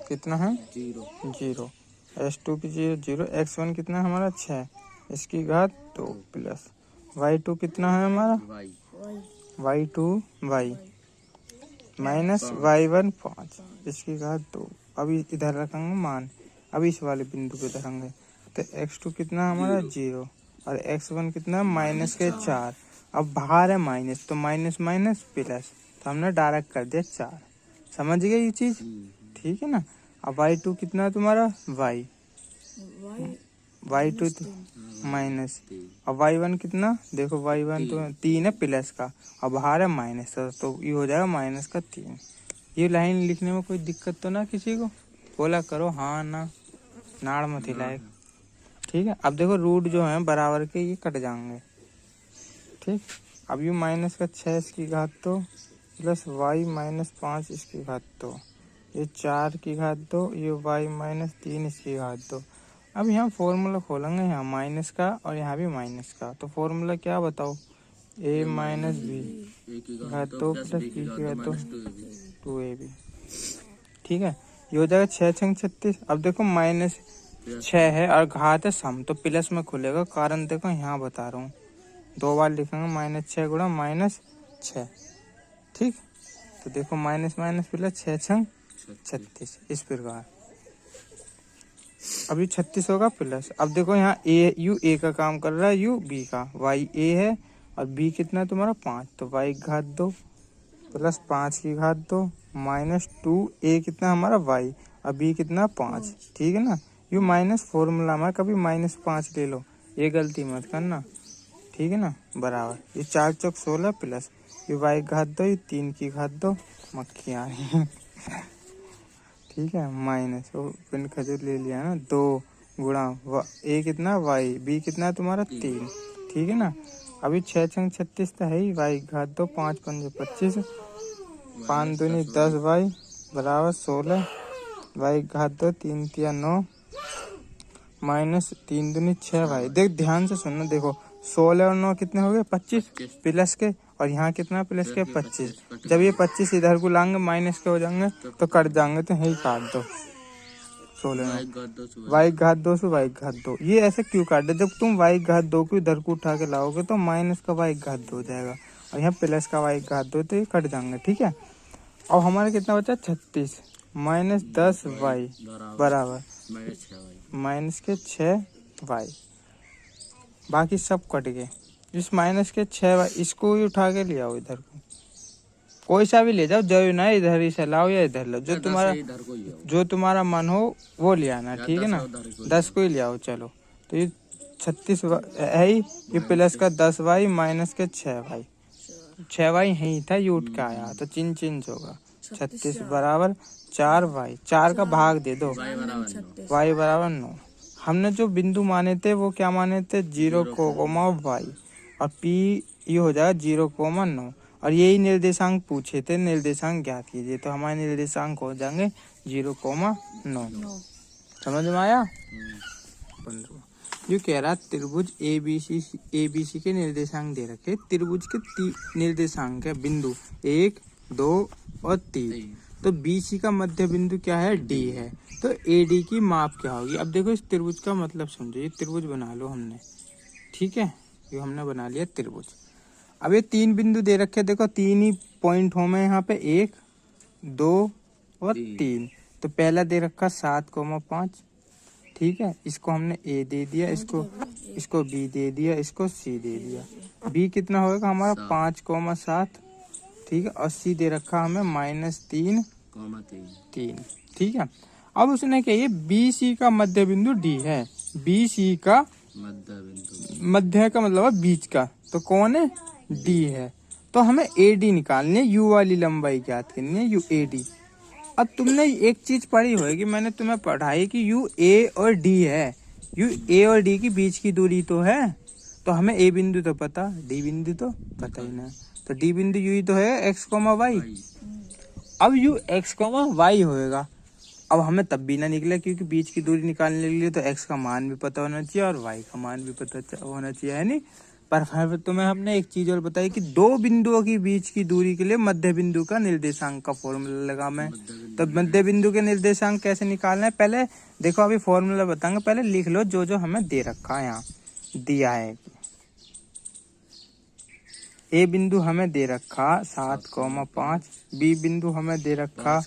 कितना है 0, s2 की 0, x1 कितना है हमारा 6 इसकी घात 2 प्लस y2 कितना है हमारा y2 y माइनस y1 5 इसकी घात 2। अभी इधर रखेंगे मान, अभी इस वाले बिंदु पे धरेंगे, तो x2 कितना हमारा 0 और x1 कितना माइनस के 4। अब बाहर है माइनस, तो माइनस माइनस प्लस, तो हमने डायरेक्ट कर दिया 4। समझ गए ये चीज? ठीक है ना। अब y2 कितना तुम्हारा y2 माइनस, अब y1 कितना देखो, y1 तो 3 है प्लस का, अब बाहर है माइनस, तो ये हो जाएगा माइनस का 3। ये लाइन लिखने में कोई दिक्कत तो ना किसी को? बोला करो हाँ ना, नाड़ मत हिलाए। ठीक है, अब देखो रूट जो है बराबर के ये कट जाएंगे। ठीक, अब ये माइनस का 6 इसकी घात 2 प्लस y माइनस 5 इसकी घात 2, ये 4 की घात 2, ये y माइनस 3 इसकी घात 2। अब यहाँ फॉर्मूला खोलेंगे, यहाँ माइनस का और यहाँ भी माइनस का, तो फॉर्मूला क्या बताओ, a माइनस बी घात 2 प्लस b की घात 2 2ab। ठीक है, ये हो जाएगा 6 छंग 36। अब देखो माइनस 6 है और घात है सम, तो प्लस में खुलेगा, कारण देखो यहाँ बता रहा हूँ, 2 बार लिखेंगे -6 गुणा -6। ठीक, तो देखो माइनस माइनस प्लस 6 छंग 36 इस प्रकार। अभी 36 होगा प्लस। अब देखो यहाँ a का काम कर रहा है, u b का, y a है और b कितना है तुम्हारा 5, तो y की घात 2 प्लस 5 की घात 2 माइनस 2, a कितना हमारा y और b कितना 5। ठीक है ना, यू माइनस फॉर्मूला में कभी -5 ले लो, ये गलती मत करना। ठीक है ना, बराबर ये 4 चौक 16 प्लस ये y की घात 2, ये 3 की घात 2, मक्खी आ रही है। ठीक है, माइनस वो पिंड खजूर ले लिया ना, 2 गुणा a कितना y, b कितना तुम्हारा 3। ठीक है ना, अभी 6 छंग 36 तो है ही, y की घात 2, 5 पंजे 25, 5 दूनी 10 y बराबर 16, y की घात 2, 3 तिया 9 माइनस 3 दूनी 6 y। देख ध्यान से सुनना, देखो 16 और 9 कितने हो गए 25 प्लस के, और यहाँ कितना प्लस के 25। जब ये 25 इधर को लाएंगे माइनस के हो जाएंगे तो कट जाएंगे, तो यही काट दो 16 y की घात 2 से y की घात 2। ये ऐसे क्यों काट दे, जब तुम y की घात 2 को इधर को उठा के लाओगे तो माइनस का y की घात 2 हो जाएगा और यहाँ प्लस का y की घात 2, तो ये कट जाएंगे। ठीक है, अब हमारा कितना बचा 36 माइनस 10 y बराबर माइनस के 6 y। बाकी सब कट गए। इस माइनस के 6 y इसको ही उठा के ले आओ इधर को, कोई सा भी ले जाओ, जो ना इधर ही से लाओ या इधर लो, जो तुम्हारा मन हो वो ले आना। ठीक है ना, 10 को ही ले आओ। चलो, तो ये 36 है ही, ये प्लस का 10 y माइनस के 6 y, 6 y यही था, ये उठ के आया तो चिंच होगा 36 बराबर 4 y। 4 का भाग दे दो, y बराबर 9। हमने जो बिंदु माने थे वो क्या माने थे 0,y और p ये हो जाएगा 0,9 और यही निर्देशांक पूछे थे, निर्देशांक ज्ञात कीजिए, तो हमारे निर्देशांक हो जाएंगे 0,9। समझ में आया? 15 जो कह रहा त्रिभुज ABC के निर्देशांक दे रखे, त्रिभुज के निर्देशांक है बिंदु 1, 2 और 3, तो BC का मध्य बिंदु क्या है D है, तो AD की माप क्या होगी। अब देखो इस त्रिभुज का मतलब समझो, ये त्रिभुज बना लो हमने। ठीक है, ये हमने बना लिया त्रिभुज। अब ये 3 बिंदु दे रखे, देखो 3 ही पॉइंट होंगे यहाँ पे, 1 2 और 3। तो पहला दे रखा 7,5, ठीक है, इसको हमने ए दे दिया, इसको बी दे दिया, इसको सी दे दिया। बी कितना होगा हमारा 5,7, ठीक है, और सी दे रखा हमें -3,3, ठीक है। अब उसने क्या, ये बी सी का मध्य बिंदु डी है, बी सी का मध्य का मतलब है बीच का, तो कौन है, डी है। तो हमें ए डी निकालनी है, यू वाली लंबाई ज्ञात करनी है, यू ए डी। अब तुमने एक चीज पढ़ी होगी, मैंने तुम्हें पढ़ाई कि यू ए और डी है, यू ए और डी की बीच की दूरी तो है, तो हमें ए बिंदु तो पता, डी बिंदु तो पता ही ना, तो डी बिंदु यू ही तो है x, y। अब यू x, y होएगा। अब हमें तब भी ना निकले, क्योंकि बीच की दूरी निकालने के लिए तो x का मान भी पता होना चाहिए और y का मान भी पता होना चाहिए, है नहीं। पर फिर तुम्हें हमने एक चीज और बताई कि दो बिंदुओं की बीच की दूरी के लिए मध्य बिंदु का निर्देशांक का फॉर्मूला लगा मैं। तो मध्य बिंदु के निर्देशांक कैसे निकालना है, पहले देखो, अभी फॉर्मूला बताऊंगा, पहले लिख लो जो जो हमें दे रखा है। यहाँ दिया है ए बिंदु हमें दे रखा 7,5, बी बिंदु हमें दे रखा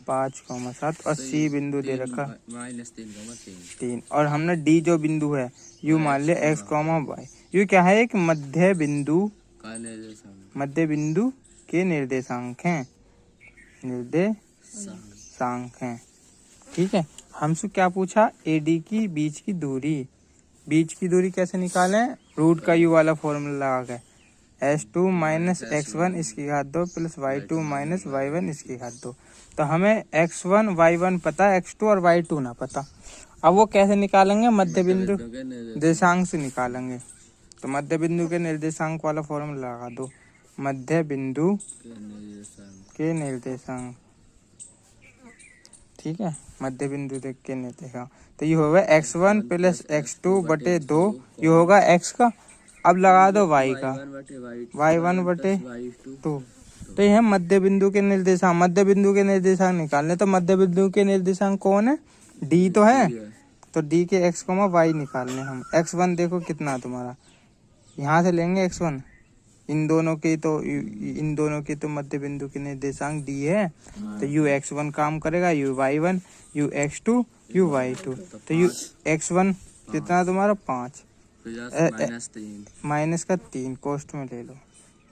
5,7 और सी बिंदु दे रखा -3। और हमने डी जो बिंदु है यू मान लिया x, y। यू क्या है, एक मध्य बिंदु के निर्देशांक हैं, ठीक है। हमसे क्या पूछा, ए डी की बीच की दूरी कैसे निकालें, रूट का यू वाला फॉर्मूला लगा के, s2 - x1 इसकी घात 2 प्लस y2 - y1 इसकी घात 2। तो हमें x1 y1 पता, x2 और y2 ना पता। अब वो कैसे निकालेंगे, मध्य बिंदु निर्देशांक से निकालेंगे। तो मध्य बिंदु के निर्देशांक वाला फॉर्मूला लगा दो, मध्य बिंदु के निर्देशांक, ठीक है, मध्य बिंदु देख के निर्देशांक। तो ये होगा x1 प्लस x2 बटे 2, ये होगा x का। अब लगा दो y का, y1 बटे 2। तो यह मध्य बिंदु के निर्देशांक, मध्य बिंदु के निर्देशांक निकालने, तो मध्य बिंदु के निर्देशांक कौन है, d तो है, तो d के x, y निकालने हम। x1 देखो कितना तुम्हारा, यहाँ से लेंगे x1, इन दोनों के तो मध्य बिंदु के निर्देशांक d है, तो u x1 काम करेगा, u y1, u x2, u y2। तो u x1 कितना तुम्हारा 5, माइनस का 3 कोष्ट में ले लो,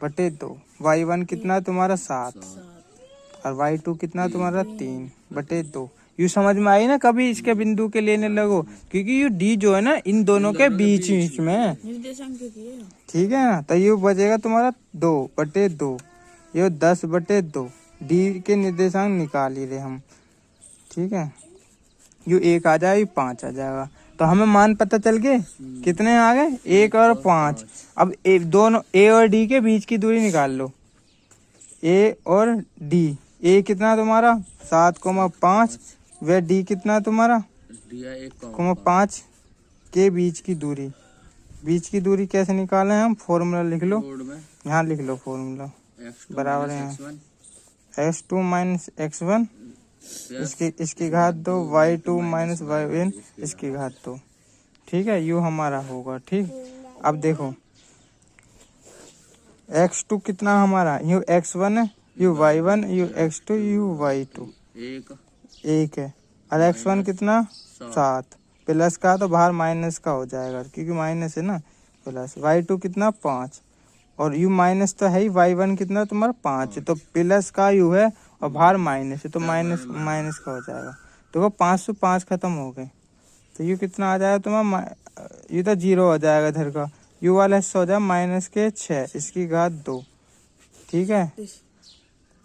बटे 2। y1 कितना तुम्हारा 7 और y2 कितना तुम्हारा 3 बटे 2। यू समझ में आई ना, कभी इसके बिंदु के लेने लगो, क्योंकि यू डी जो है ना इन दोनों के बीच में, ठीक है ना। तो यू बचेगा तुम्हारा 2 बटे 2, ये 10 बटे 2। डी के निर्देशांक निकाल ही रहे हम, ठीक है। यू 1 आ जाएगा, 5 आ जाएगा। तो हमें मान पता चल गए, कितने आ गए, 1 और 5। अब दोनों ए और डी के बीच की दूरी निकाल लो, ए और डी। ए कितना तुम्हारा 7,5, व डी कितना तुम्हारा 1,5 के बीच की दूरी कैसे निकालें हम, फॉर्मूला लिख लो, यहाँ लिख लो फॉर्मूला, बराबर है x2 - x1 इसकी घात 2, y2 - y1 इसकी घात 2, ठीक है। यू हमारा होगा, ठीक। अब देखो x2 कितना हमारा, यू x1 है, you y1, you x2, you y2 1 है, और x1 कितना 7, प्लस का तो बाहर माइनस का हो जाएगा, क्योंकि माइनस है ना, प्लस। y2 कितना 5, और यू माइनस तो है ही, y1 कितना तुम्हारा 5 है, तो प्लस का यू है और बाहर माइनस है, तो माइनस का हो जाएगा। देखो 5 से 5 खत्म हो गए, तो यू कितना आ जाएगा तुम्हारा, यू तो 0 हो जाएगा इधर का, यू वाला हिस्सा हो जाएगा -6 इसकी घात 2, ठीक है।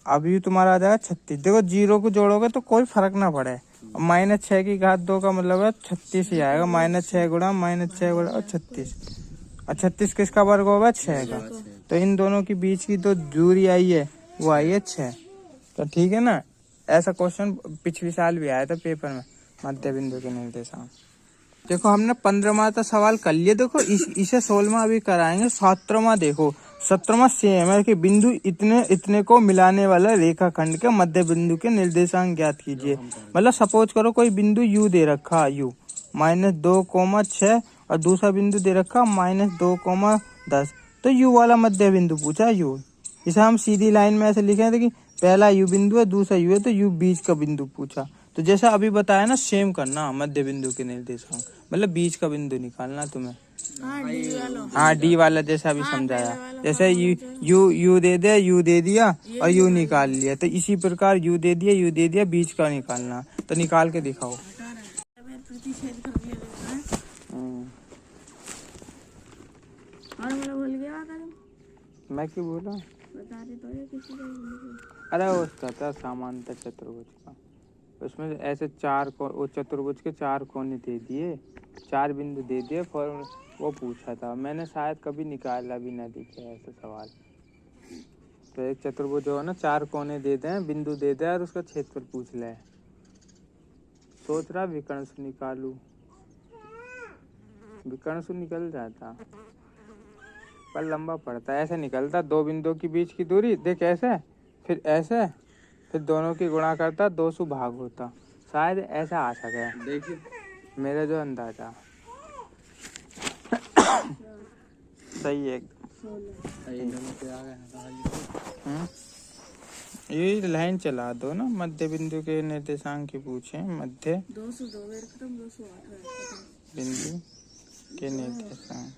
अब यू तुम्हारा आ जाएगा 36। देखो 0 को जोड़ोगे तो कोई फर्क ना पड़े, -6 की घात 2 का मतलब है 36 ही आएगा, -6 गुणा और 36, और 36 किसका वर्ग होगा, 6 का। तो इन दोनों के बीच की तो दूरी आई है, वो आई है 6। तो ठीक है ना, ऐसा क्वेश्चन पिछले साल भी आया था पेपर में, मध्य बिंदु के निर्देशांक। देखो हमने 15वां तो सवाल कर लिए, देखो इसे 16वां अभी कराएंगे। 17वां देखो, 17वां सेम है कि बिंदु इतने को मिलाने वाला रेखाखंड के मध्य बिंदु के निर्देशांक ज्ञात कीजिए। मतलब सपोज करो कोई बिंदु यू दे रखा, यू -2,6 और दूसरा बिंदु दे रखा -2,10। तो यू वाला मध्य बिंदु पूछा यू। इसे हम सीधी लाइन में ऐसे लिखे थे कि पहला यू बिंदु है, दूसरा यू है, तो यू बीच का बिंदु पूछा। तो जैसा अभी बताया ना सेम करना, मध्य बिंदु के निर्देशांक मतलब बीच का बिंदु निकालना तुम्हें। हाँ डी वाला जैसा अभी समझाया, जैसे you they they, you they दिया और यू निकाल लिया, तो इसी प्रकार यू दे दिया, यू दे दिया, बीच का निकालना। तो निकाल के दिखाओ। मैं क्यों बोला? अरे उसका था समांतर चतुर्भुज का, उसमें ऐसे चार वो चतुर्भुज के चार कोने दे दिए, चार बिंदु दे दिए, फॉर्म वो पूछा था मैंने, शायद कभी निकाला भी ना दिखे ऐसा सवाल। तो एक चतुर्भुज हो ना, चार कोने दे दें, बिंदु दे दे और उसका क्षेत्रफल पूछ ले। सोच रहा विकर्ण से निकालू, विकर्ण से निकल जाता पर लंबा पड़ता है। ऐसे निकलता, दो बिंदुओं के बीच की दूरी देख ऐसे, फिर ऐसे, फिर दोनों की गुणा करता, 200 भाग होता, शायद ऐसा आ सके। देखिए मेरा जो अंदाजा सही है ये लाइन चला दो ना, मध्य बिंदु के निर्देशांक की पूछे, मध्य बिंदु के निर्देशांक।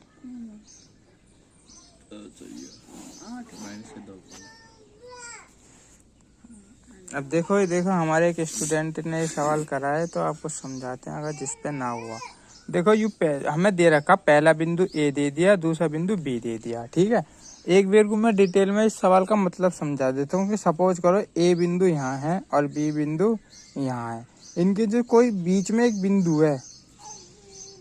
अब देखो ये देखो, हमारे एक स्टूडेंट ने सवाल करा है तो आपको समझाते हैं अगर जिस पे ना हुआ। देखो यू हमें दे रखा, पहला बिंदु ए दे दिया, दूसरा बिंदु बी दे दिया, ठीक है। एक बार को मैं डिटेल में इस सवाल का मतलब समझा देता हूँ कि सपोज करो ए बिंदु यहाँ है और बी बिंदु यहाँ है, इनके जो कोई बीच में एक बिंदु है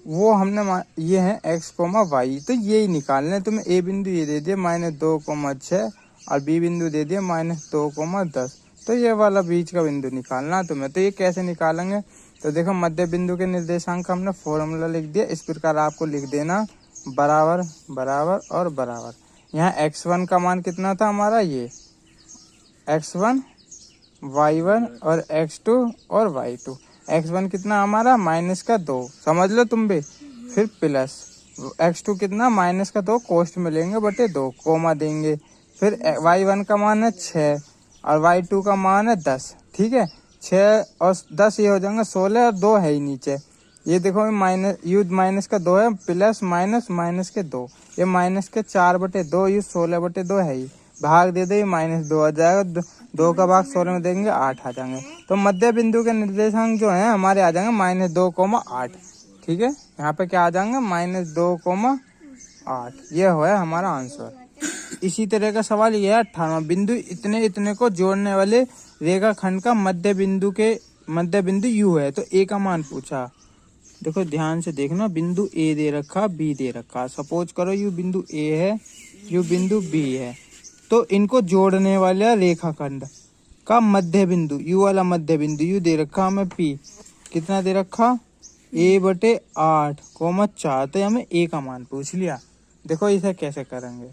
वो हमने ये है x, y, तो ये ही निकालना है तुम्हें। ए बिंदु ये दे दिया -2,6 और बी बिंदु दे दिया -2,10, तो ये वाला बीच का बिंदु निकालना तुम्हें। तो ये कैसे निकालेंगे? तो देखो मध्य बिंदु के निर्देशांक का हमने फॉर्मूला लिख दिया, इस प्रकार आपको लिख देना बराबर बराबर और बराबर। यहाँ x1 का मान कितना था हमारा, ये x1 y1 और x2 और y2। x1 कितना हमारा -2, समझ लो तुम भी, फिर प्लस x2 कितना -2 कोष्ठ में लेंगे बटे 2, कोमा देंगे, फिर y1 का मान है 6 और y2 का मान है 10, ठीक है। 6 और 10 ये हो जाएंगे 16 और 2 है ही नीचे, ये देखो माइनस का 2 है, प्लस माइनस के 2, ये -4/2, ये 16/2 है ही, भाग दे दे, ये -2 आ जाएगा, 2 का भाग 16 में देंगे 8 आ जाएंगे। तो मध्य बिंदु के निर्देशांक जो है हमारे आ जाएंगे -2,8, ठीक है। यहाँ पे क्या आ जाएंगे -2,8, ये है हमारा आंसर। इसी तरह का सवाल ये है 18वां, बिंदु इतने इतने को जोड़ने वाले रेखाखंड का मध्य बिंदु यू है, तो ए का मान पूछा। देखो ध्यान से देखना, बिंदु ए दे रखा, बी दे रखा, सपोज करो यू बिंदु ए है, यू बिंदु बी है, तो इनको जोड़ने वाला रेखाखंड का मध्य बिंदु, यू वाला मध्य बिंदु यू दे रखा हमें पी, कितना दे रखा a/8,4, तो हमें ए का मान पूछ लिया। देखो इसे कैसे करेंगे,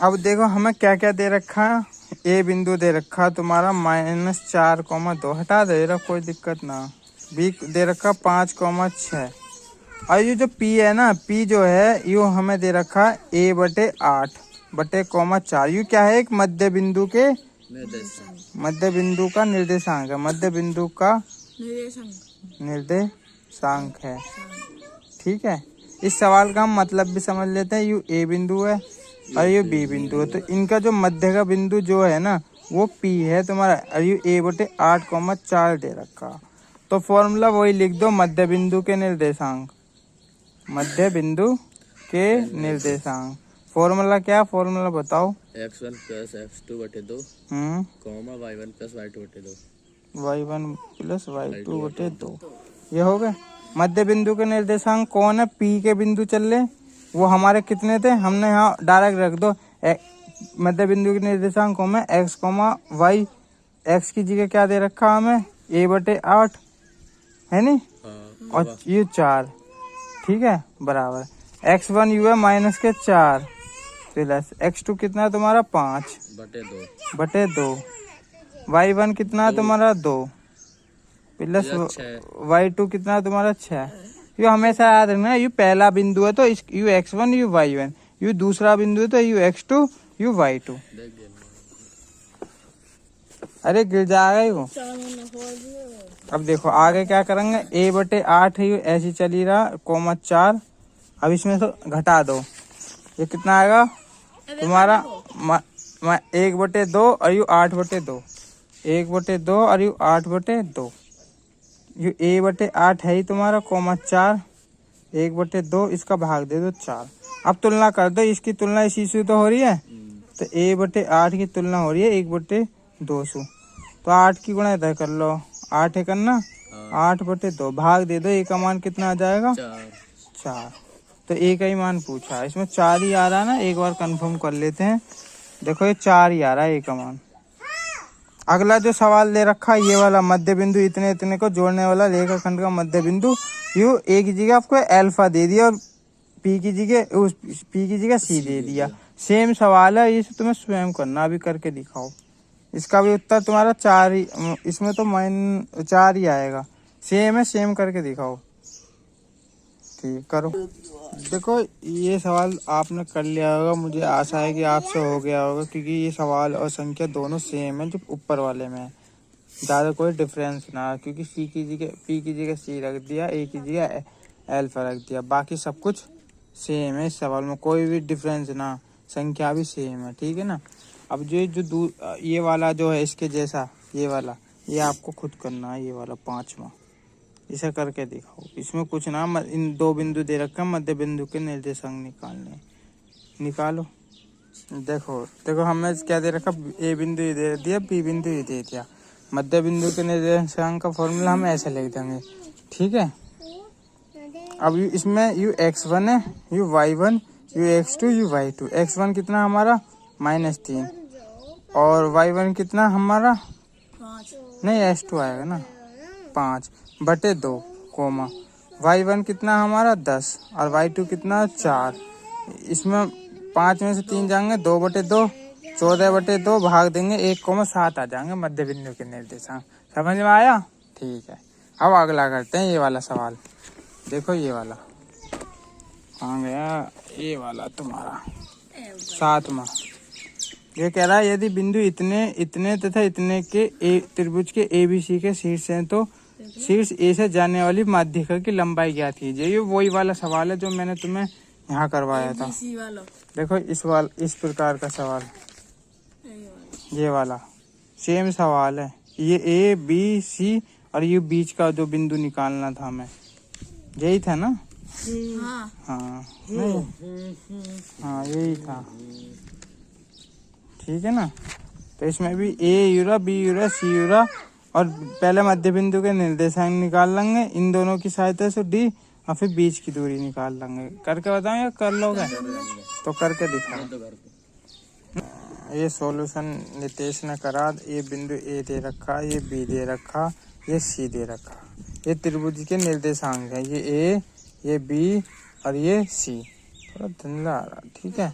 अब देखो हमें क्या क्या दे रखा, ए बिंदु दे रखा तुम्हारा -4,2, हटा दे रहा कोई दिक्कत ना, बी दे रखा 5,6, और ये जो पी है ना, पी जो है यू हमें दे रखा a/8/4, यू क्या है, एक मध्य बिंदु का निर्देशांक है, मध्य बिंदु का निर्देशांक है, ठीक है। इस सवाल का हम मतलब भी समझ लेते हैं, यू ए बिंदु है और ये बी बिंदु है, तो इनका जो मध्य का बिंदु जो है ना वो पी है तुम्हारा, और ये a/8,4 दे रखा। तो फॉर्मूला वही लिख दो, मध्य बिंदु के निर्देशांक, मध्य बिंदु के निर्देशांक। फॉर्मूला क्या, फॉर्मूला बताओ। x1 + x2/2 y1 + y2/2, y1 + y2/2, ये हो गए। मध्य बिंदु के निर्देशांक कौन है, पी के बिंदु चल रहे, वो हमारे कितने थे, हमने यहाँ डायरेक्ट रख दो। मध्य बिंदु के निर्देशांक में x, y, x की जगह क्या दे रखा हमें a/8 है नी, और ये 4, ठीक है, बराबर x1 यू है -4 प्लस x2 कितना तुम्हारा 5/2, y1 कितना तुम्हारा 2 प्लस y2 कितना तुम्हारा 6। यू हमेशा याद रखना, यू पहला बिंदु है तो you x1 you y1, you दूसरा बिंदु तो यू x2 यू y2। देख गया। अरे गिर जाएगा ही वो। अब देखो आगे क्या करेंगे, a/8 है, ऐसे चली रहा, कोमा 4। अब इसमें से घटा दो, ये कितना आएगा तुम्हारा 1/2 और यू 8/2, 1/2 और यू 8/2। यू a/8 है ही तुम्हारा, कोमा 4, 1/2, इसका भाग दे दो 4। अब तुलना कर दो, इसकी तुलना इसी से तो हो रही है, तो a/8 की तुलना हो रही है 1/2 से। तो 8 की गुणा इधर कर लो, 8 है करना, 8/2 भाग दे दो, ए का मान कितना आ जाएगा 4। तो ए का ही मान पूछा, इसमें 4 ही आ रहा है ना, एक बार कंफर्म कर लेते हैं। देखो ये 4 ही आ रहा है ए का मान। अगला जो सवाल दे रखा है ये वाला, मध्य बिंदु इतने इतने को जोड़ने वाला रेखाखंड का मध्य बिंदु, यू ए की जगह आपको अल्फा दे दिया और पी की जगह सी दे दिया। सेम सवाल है, ये तुम्हें स्वयं करना, अभी करके दिखाओ। इसका भी उत्तर तुम्हारा 4 ही, इसमें तो 4 ही आएगा। सेम है, सेम करके दिखाओ। ठीक करो। देखो ये सवाल आपने कर लिया होगा, मुझे आशा है कि आपसे हो गया होगा, क्योंकि ये सवाल और संख्या दोनों सेम है जो ऊपर वाले में है, ज़्यादा कोई डिफरेंस ना, क्योंकि सी की जगह पी की जगह सी रख दिया, ए की जगह अल्फा रख दिया, बाकी सब कुछ सेम है। इस सवाल में कोई भी डिफरेंस ना, संख्या भी सेम है, ठीक है ना। अब ये वाला जो है इसके जैसा, ये वाला, ये आपको खुद करना है, ये वाला 5वां, इसे करके दिखाओ। इसमें कुछ ना, इन 2 बिंदु दे रखे हैं, मध्य बिंदु के निर्देशांक निकालने, निकालो। देखो हमें क्या दे रखा, ए बिंदु ये दे दिया, बी बिंदु ये दे दिया। मध्य बिंदु के निर्देशांक का फॉर्मूला हम ऐसे लिख देंगे, ठीक है। अब इसमें यू x1 है, you y1, you x2, you y2। x1 कितना हमारा -3 और y1 कितना हमारा 5, नहीं s2 आएगा ना 5/2, कोमा y1 कितना हमारा 10 और y2 कितना 4। इसमें 5 में से 3 जाएंगे, 2/2, 14/2 भाग देंगे 1,7 आ जाएंगे मध्य बिंदु के निर्देशांक। समझ में आया? ठीक है। अब अगला करते हैं ये वाला सवाल। देखो ये वाला कहाँ गया, ये वाला तुम्हारा 7वां। ये कह रहा है यदि बिंदु इतने इतने तथा इतने के त्रिभुज के ABC के शीर्ष हैं तो शीर्ष ए से जाने वाली माध्यिका की लंबाई ज्ञात कीजिए। ये वही वाला सवाल है जो मैंने तुम्हें यहाँ करवाया था। देखो इस प्रकार का सवाल, ये वाला सेम सवाल है। ये ABC और ये बीच का जो बिंदु निकालना था हमें, यही था ना? हाँ यही था, ठीक है ना। तो इसमें भी A यूरा, B यूरा, C यूरा और पहले मध्य बिंदु के निर्देशांक निकाल लेंगे इन दोनों की सहायता से D, और फिर बीच की दूरी निकाल लेंगे। करके बताओ या कर लोगे? तो करके दिखाओ। ये सॉल्यूशन नितेश ने करा। ये बिंदु A दे रखा, ये B दे रखा, ये C दे रखा। ये त्रिभुज के निर्देशांक है, ये A, ये B और ये C। थोड़ा धुंधला आ रहा, ठीक है।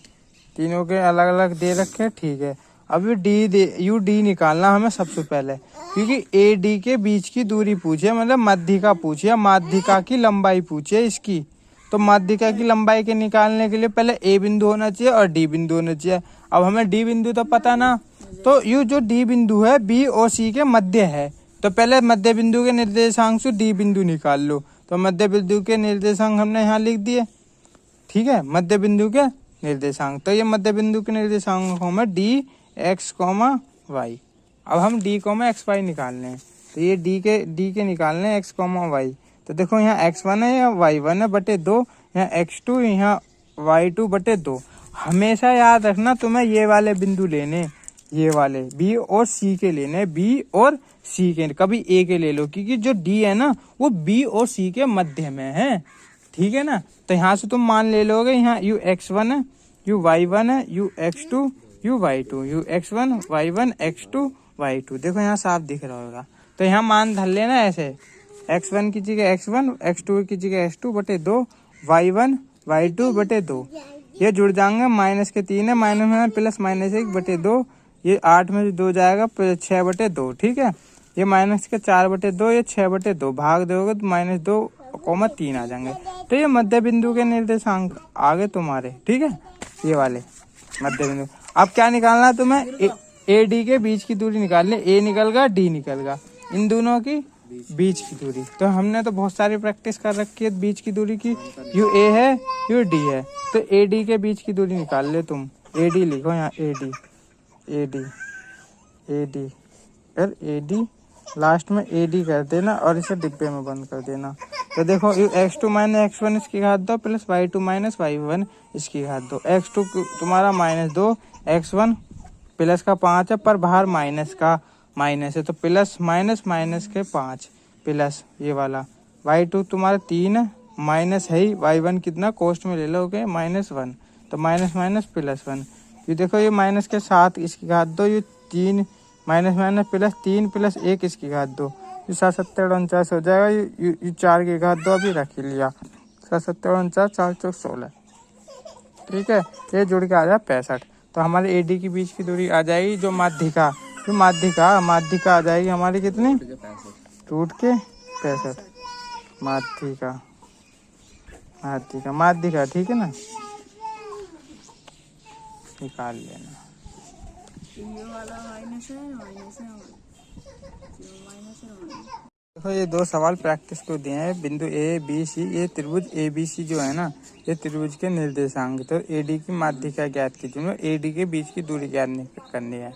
तीनों के अलग अलग दे रखे, ठीक है। अब ये D निकालना हमें सबसे पहले, क्योंकि AD के बीच की दूरी पूछे, मतलब माध्यिका पूछे, माध्यिका की लंबाई पूछे इसकी। तो माध्यिका की लंबाई के निकालने के लिए पहले A बिंदु होना चाहिए और D बिंदु होना चाहिए। अब हमें D बिंदु तो पता ना, तो ये जो D बिंदु है B और C के मध्य है, तो पहले मध्य बिंदु के निर्देशांक से D बिंदु निकाल लो। तो मध्य बिंदु के निर्देशांक हमने यहाँ लिख दिए, ठीक है। मध्य बिंदु के निर्देशांक, तो ये मध्य बिंदु के निर्देशांक में D x, y। अब हम D, x, y निकालने हैं, तो ये D के निकालने x, y। तो देखो यहाँ x1 है, यहाँ y1 है बटे 2, यहाँ x2, यहाँ y2/2। हमेशा याद रखना तुम्हें ये वाले बिंदु लेने, ये वाले B और C के लेने, B और C के, कभी A के ले लो, क्योंकि जो D है ना वो B और C के मध्य में है, ठीक है ना। तो यहाँ से तुम मान ले लोगे, यहाँ यू x1 है, यू y1 है, you x2, you y2, you x1, y1, x2, y2। देखो यहाँ साफ दिख रहा होगा। तो यहाँ मान धर लेना ऐसे, x1 की जगह x1, x2 की जगह x2/2, y1, y2/2। ये जुड़ जाएंगे, माइनस के 3 है, माइनस में प्लस -1/2, ये 8 में से 2 जाएगा 6/2, ठीक है। ये माइनस के 4/2, ये 6/2 भाग दोगे तो -2 कॉमा 3 आ जाएंगे। तो ये मध्य बिंदु के निर्देशांक आ गए तुम्हारे, ठीक है, ये वाले मध्य बिंदु। अब क्या निकालना है तुम्हें, ए डी के बीच की दूरी निकालनी, ए निकल गया डी निकल गया, इन दोनों की बीच की दूरी। तो हमने तो बहुत सारी प्रैक्टिस कर रखी है बीच की दूरी की, यू ए है यू डी है, तो ए डी के बीच की दूरी निकाल ले तुम, ए डी लिखो यहाँ, A D A D A D, फिर ए डी लास्ट में ए डी कर देना और इसे डिब्बे में बंद कर देना। तो देखो x2 माइनस x1 इसकी घात 2 प्लस y2 माइनस y1 इसकी घात 2, x2 तुम्हारा -2, x1 प्लस का 5 है पर बाहर माइनस का माइनस है, तो प्लस माइनस माइनस के 5 प्लस ये वाला, y2 तुम्हारा 3 है, माइनस है ही, y1 कितना कोष्ट में ले लोगे -1, तो माइनस माइनस प्लस 1, ये देखो ये माइनस के 7 इसकी घात 2, ये 3 माइनस माइनस प्लस 3 प्लस 1 इसकी घात 2, ये 7 7 49 हो जाएगा, ये 4 की घात 2 अभी रख लिया, 7 7 49 4 4 16, ठीक है, ये जुड़ के आ जाए 65। तो हमारे एडी की बीच की दूरी आ जाएगी जो माध्यिका, जो माध्यिका आ जाएगी हमारी कितनी, टूट के 65, माध्यिका, ठीक है ना, निकाल लेना। देखो ये 2 सवाल प्रैक्टिस को दिए हैं, बिंदु ए बी सी, ये त्रिभुज ए बी सी जो है ना, ये त्रिभुज के निर्देशांक, तो ए डी की माध्यिका ज्ञात कीजिए, ए डी के बीच की दूरी ज्ञात करनी है।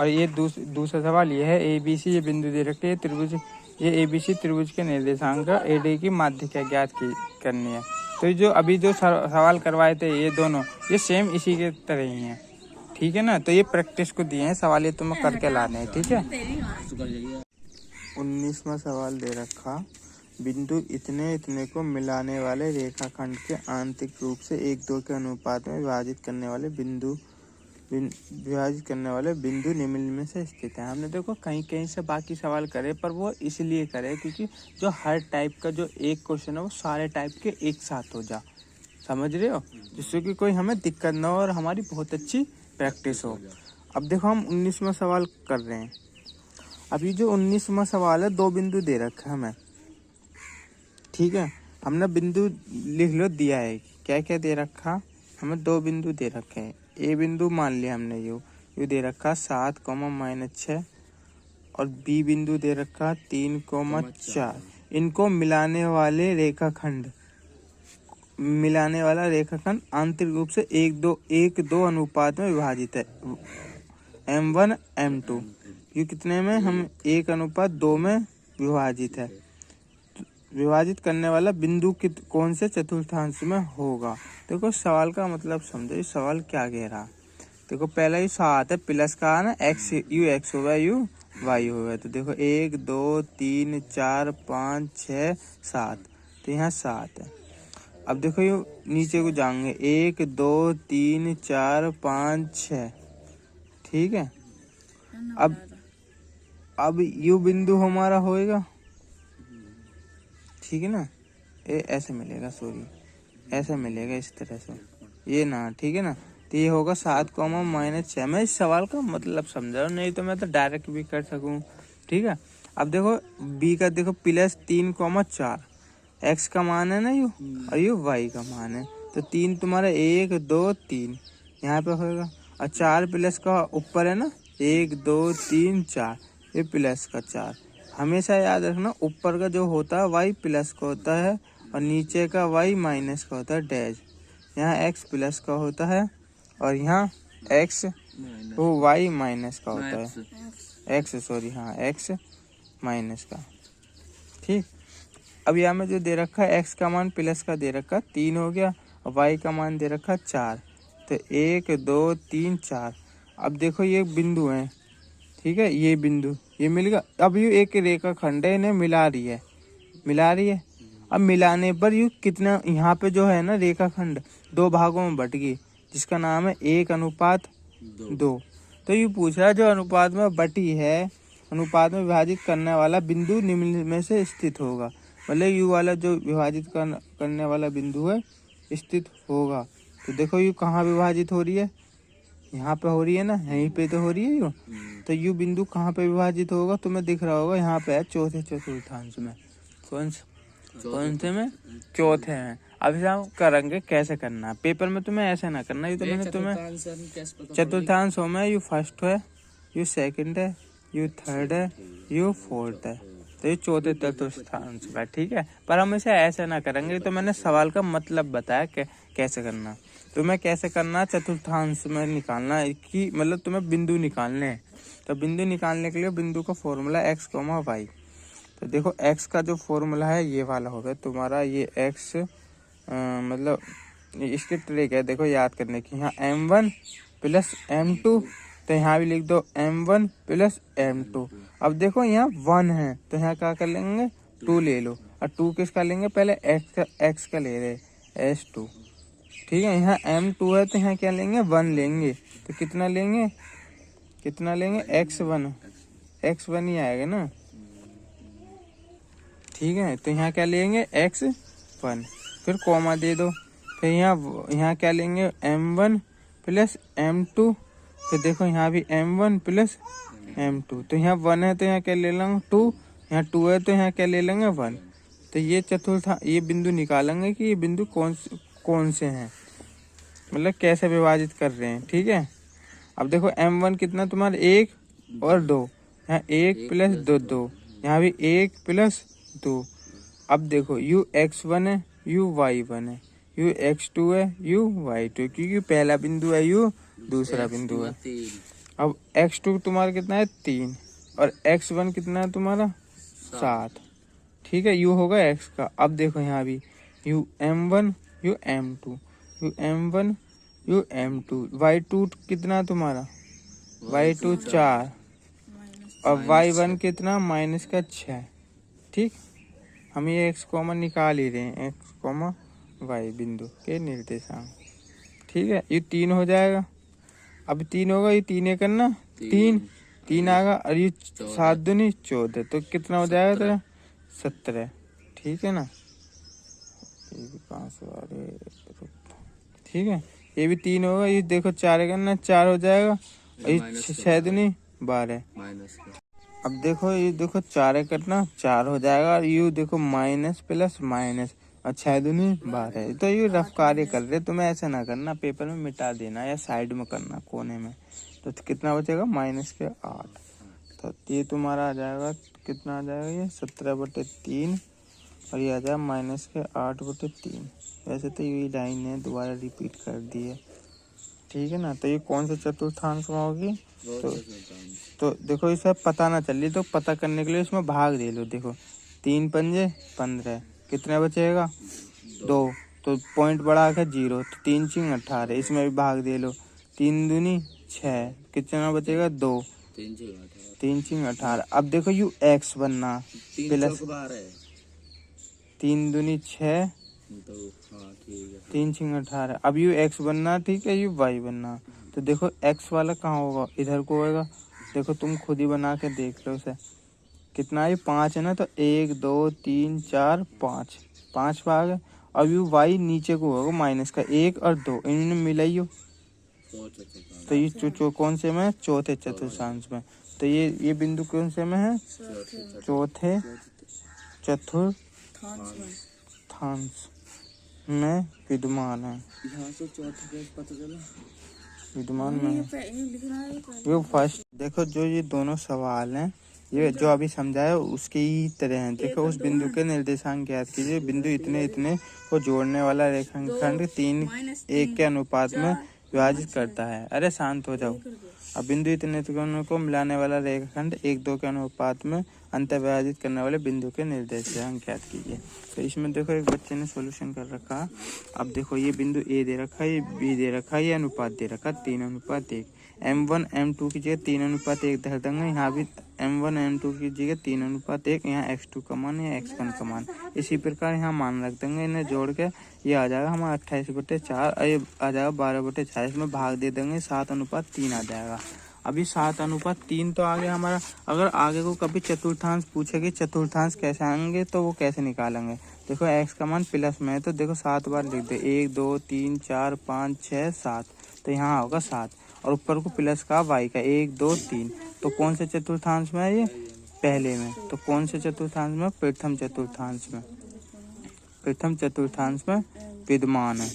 और ये दूसरा सवाल ये है, ए बी सी ये बिंदु दे रखे, ये त्रिभुज, ये ए बी सी त्रिभुज के निर्देशांक, ए डी की माध्यिका ज्ञात करनी है। तो जो अभी जो सवाल करवाए थे ये दोनों, ये सेम इसी के तरह ही हैं, ठीक है ना। तो ये प्रैक्टिस को दिए हैं सवाल, ये तुम्हें करके लाने हैं, ठीक है। 19वां सवाल दे रखा, बिंदु इतने को मिलाने वाले रेखाखंड के आंतरिक रूप से 1-2 के अनुपात में विभाजित करने वाले बिंदु निम्न में से स्थित है। हमने देखो कहीं से बाकी सवाल करे, पर वो इसलिए करे क्योंकि जो हर टाइप का जो एक क्वेश्चन है वो सारे टाइप के एक साथ हो जा, समझ रहे हो, जिससे कि कोई हमें दिक्कत ना हो और हमारी बहुत अच्छी प्रैक्टिस हो। अब देखो हम 19वां सवाल कर रहे हैं। अभी जो 19वां सवाल है 2 बिंदु दे रखा है हमें, ठीक है, हमने बिंदु लिख लो दिया है, क्या क्या दे रखा, हमें 2 बिंदु दे रखे हैं। ए बिंदु मान लिया हमने, यू दे रखा 7, -6 और बी बिंदु दे रखा 3, 4। इनको मिलाने वाला रेखाखंड आंतरिक रूप से 1-2 अनुपात में विभाजित है, M1 M2, ये कितने में, हम 1:2 में विभाजित है। विभाजित करने वाला बिंदु कौन से चतुर्थांश में होगा। देखो सवाल का मतलब समझो, इस सवाल क्या कह रहा। देखो पहला ही 7 है, प्लस का ना x, यू x होगा यू y होगा, तो देखो 1 2 3 4 5 6 7, तो यहाँ 7 है। अब देखो यू नीचे को जाएंगे, 1 2 3 4 5 6, ठीक है। अब यू बिंदु हमारा होएगा, ठीक है ना, ये ऐसे मिलेगा, ऐसे मिलेगा इस तरह से, ये ना, ठीक है ना। तो ये होगा 7, -6। मैं इस सवाल का मतलब समझा, नहीं तो मैं तो डायरेक्ट भी कर सकूं, ठीक है। अब देखो बी का देखो +3, 4, x का मान है ना यू, और यू y का मान है, तो 3 तुम्हारा 1 2 3 यहाँ पे होगा, और 4 प्लस का ऊपर है ना, 1 2 3 4, ये प्लस का 4। हमेशा याद रखना ऊपर का जो होता है y प्लस का होता है और नीचे का y माइनस का होता है डैश। यहाँ x प्लस का होता है और यहाँ x वो y माइनस का होता है, x माइनस का, ठीक। अब यहाँ में जो दे रखा है x का मान प्लस का दे रखा 3 हो गया और y का मान दे रखा 4, तो 1 2 3 4। अब देखो ये बिंदु है, ठीक है, ये बिंदु ये मिल गया। अब यू एक रेखा खंड है, इन्हें मिला रही है। अब मिलाने पर यू कितना, यहाँ पे जो है ना रेखा खंड 2 भागों में बट गई, जिसका नाम है 1:2। तो यू पूछ रहा है जो अनुपात में बटी है, अनुपात में विभाजित करने वाला बिंदु निम्न में से स्थित होगा, मतलब यू वाला जो विभाजित करने वाला बिंदु है स्थित होगा। तो देखो यू कहाँ विभाजित हो रही है, यहाँ पे हो रही है ना, यहीं पे तो हो रही है यू। तो यू बिंदु कहाँ पे विभाजित होगा, तुम्हें दिख रहा होगा, यहाँ पे है चौथे चतुर्थांश में। कौन सा, कौन से में? चौथे में। अब इसे हम करेंगे कैसे करना है। पेपर में तुम्हें ऐसे ना करना, ये तो मैंने तुम्हें चतुर्थांशों में यू फर्स्ट है, यू सेकंड है, यू थर्ड है, यू फोर्थ है, तो ये चौथे चतुर्थांश है, ठीक है। पर हम इसे ऐसे ना करेंगे, तो मैंने सवाल का मतलब बताया कैसे करना। तुम्हें कैसे करना, चतुर्थांश में निकालना कि मतलब तुम्हें बिंदु निकालने हैं। तो बिंदु निकालने के लिए बिंदु का फॉर्मूला x, y। तो देखो x का जो फॉर्मूला है ये वाला होगा तुम्हारा, ये x मतलब इसकी ट्रिक है देखो याद करने की। यहाँ m1 प्लस m2, तो यहाँ भी लिख दो m1 प्लस m2। अब देखो यहाँ 1 है तो यहाँ क्या कर लेंगे, 2 ले लो। और 2 किसका लेंगे, पहले x का ले रहे s2, ठीक है। यहाँ m2 है तो यहाँ क्या लेंगे, 1 लेंगे। तो कितना लेंगे x1 ही आएगा ना, ठीक है। तो यहाँ क्या लेंगे x1, फिर कॉमा दे दो। फिर यहाँ क्या लेंगे m1 प्लस m2, फिर देखो यहाँ भी m1 प्लस m2। तो यहाँ 1 है तो यहाँ क्या ले लेंगे 2, यहाँ 2 है तो यहाँ क्या ले लेंगे 1। तो ये ये बिंदु निकालेंगे कि ये बिंदु कौन से हैं, मतलब कैसे विभाजित कर रहे हैं, ठीक है। अब देखो m1 कितना तुम्हारा 1 और 2, यहाँ 1 प्लस 2, यहाँ भी 1 प्लस 2। अब देखो u x1 है, u y1 है, u x2 है, u y2, क्योंकि पहला बिंदु है u, दूसरा बिंदु है। अब x2 तुम्हारा कितना है 3 और x1 कितना है तुम्हारा 7, ठीक है। u होगा x का। अब देखो यहाँ भी u m1 u m2 u m1 u m2, y2 कितना तुम्हारा y2 4 और y1 कितना माइनस का 6, ठीक। हम ये x कॉमन निकाल ही रहे हैं, x, y बिंदु के निर्देशांक, ठीक है। ये 3 हो जाएगा। अब 3 होगा, ये 3 करना 3 आएगा और ये 7 दूनी 14, तो कितना हो जाएगा तेरा 17, ठीक है ना। ये भी 5 ठीक है। ये भी 3 होगा, ये देखो 4 करना 4 हो जाएगा और ये 6 दूनी 12। अब देखो ये देखो 4 करना 4 हो जाएगा और यू देखो माइनस प्लस माइनस और 6 दूनी 12। तो ये रफ कार्य कर रहे, तुम्हें ऐसा ना करना, पेपर में मिटा देना या साइड में करना कोने में। तो कितना बचेगा -8, तो ये तुम्हारा आ जाएगा, कितना आ जाएगा ये 17/3 और ये आ जाएगा -8/3। वैसे तो यही लाइन है, दोबारा रिपीट कर दी है, ठीक है ना। तो ये कौन सा चतुर्थांश में होगी, तो देखो इसे पता ना चल रही तो पता करने के लिए इसमें भाग दे लो। देखो 3 पंजे 15, कितना बचेगा 2, तो पॉइंट बढ़ा के 0, तो 3 चिंग 18, इसमें भी भाग दे लो। 3 दूनी 6, कितना बचेगा 2, 3 चिंग 18। अब देखो यू x बनना प्लस 3 दूनी 6, 3 चिंग 18। अब यू x बनना, ठीक है, यू y बनना। तो देखो x वाला कहाँ होगा, इधर को होगा। देखो तुम खुद ही बना के देख लो उसे, कितना है 5 है ना, तो 1 2 3 4 5 भाग है। अब यू y नीचे को होगा माइनस का 1 और 2, इन्होंने मिलाइयो, तो ये कौन से में, चौथे चतुर्थांश में। तो ये बिंदु कौन से में है, चौथे चतुर्थांश में विद्यमान है, विद्यमान में वो फर्स्ट। देखो जो ये दोनों सवाल हैं, ये जो अभी समझाया उसके ही तरह हैं। देखो उस बिंदु के निर्देशांक ज्ञात कीजिए। बिंदु इतने इतने को जोड़ने वाला रेखाखंड 3:1 के अनुपात में विभाजित करता है। अरे शांत हो जाओ। अब बिंदु इतने इतने को मिलाने वाला रेखाखंड 1:2 के अनुपात में अंतर विभाजित करने वाले बिंदु के निर्देशांक ज्ञात कीजिए। तो इसमें देखो एक बच्चे ने सॉल्यूशन कर रखा। अब देखो ये बिंदु ए दे रखा है, ये बी दे रखा है, ये अनुपात दे रखा 3:1। m1 m2 की जगह 3:1 धर देंगे। यहाँ भी m1 m2 की जगह 3:1, यहाँ x2 का मान या x1 का मान। इसी प्रकार यहाँ मान रख देंगे, इन्हें जोड़ के ये आ जाएगा हमारा 28/4 और ये आ जाएगा 12/4। इसमें भाग दे देंगे 7:3 आ जाएगा। अभी 7:3 तो आ गया हमारा। अगर आगे को कभी चतुर्थांश पूछेगी, चतुर्थांश कैसे आएंगे तो वो कैसे निकालेंगे। देखो x का मान प्लस में है तो देखो 7 बार लिख दे, 1 2 3 4 5 6 7, तो यहाँ होगा 7 और ऊपर को प्लस का y का 1 2 3। तो कौन से चतुर्थांश में है ये, पहले में। तो कौन से चतुर्थांश में, प्रथम चतुर्थांश में। प्रथम चतुर्थांश में विद्यमान है।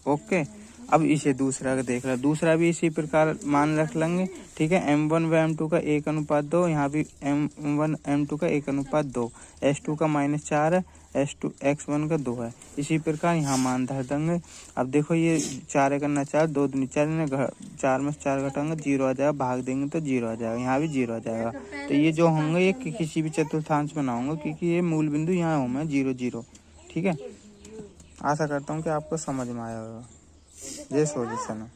ओके, अब इसे दूसरा का देख रहा, दूसरा भी इसी प्रकार मान रख लेंगे। ठीक है, m1 व m2 का 1:2, यहाँ भी m1 m2 का 1:2, s2 का -4 है, s2 x1 का 2 है। इसी प्रकार यहाँ मान धर देंगे। अब देखो ये 4 1 4, 2 दूनी 4, 4 में से 4 घटाएंगे 0 आ जाएगा, भाग देंगे तो 0 आ जाएगा, यहाँ भी 0 आ जाएगा। तो ये जो होंगे ये किसी भी चतुर्थांश में ना होंगे, क्योंकि ये मूल बिंदु यहाँ होंगे 0 0। ठीक है, आशा करता हूँ कि आपको समझ में आया होगा। ये सॉल्यूशन है।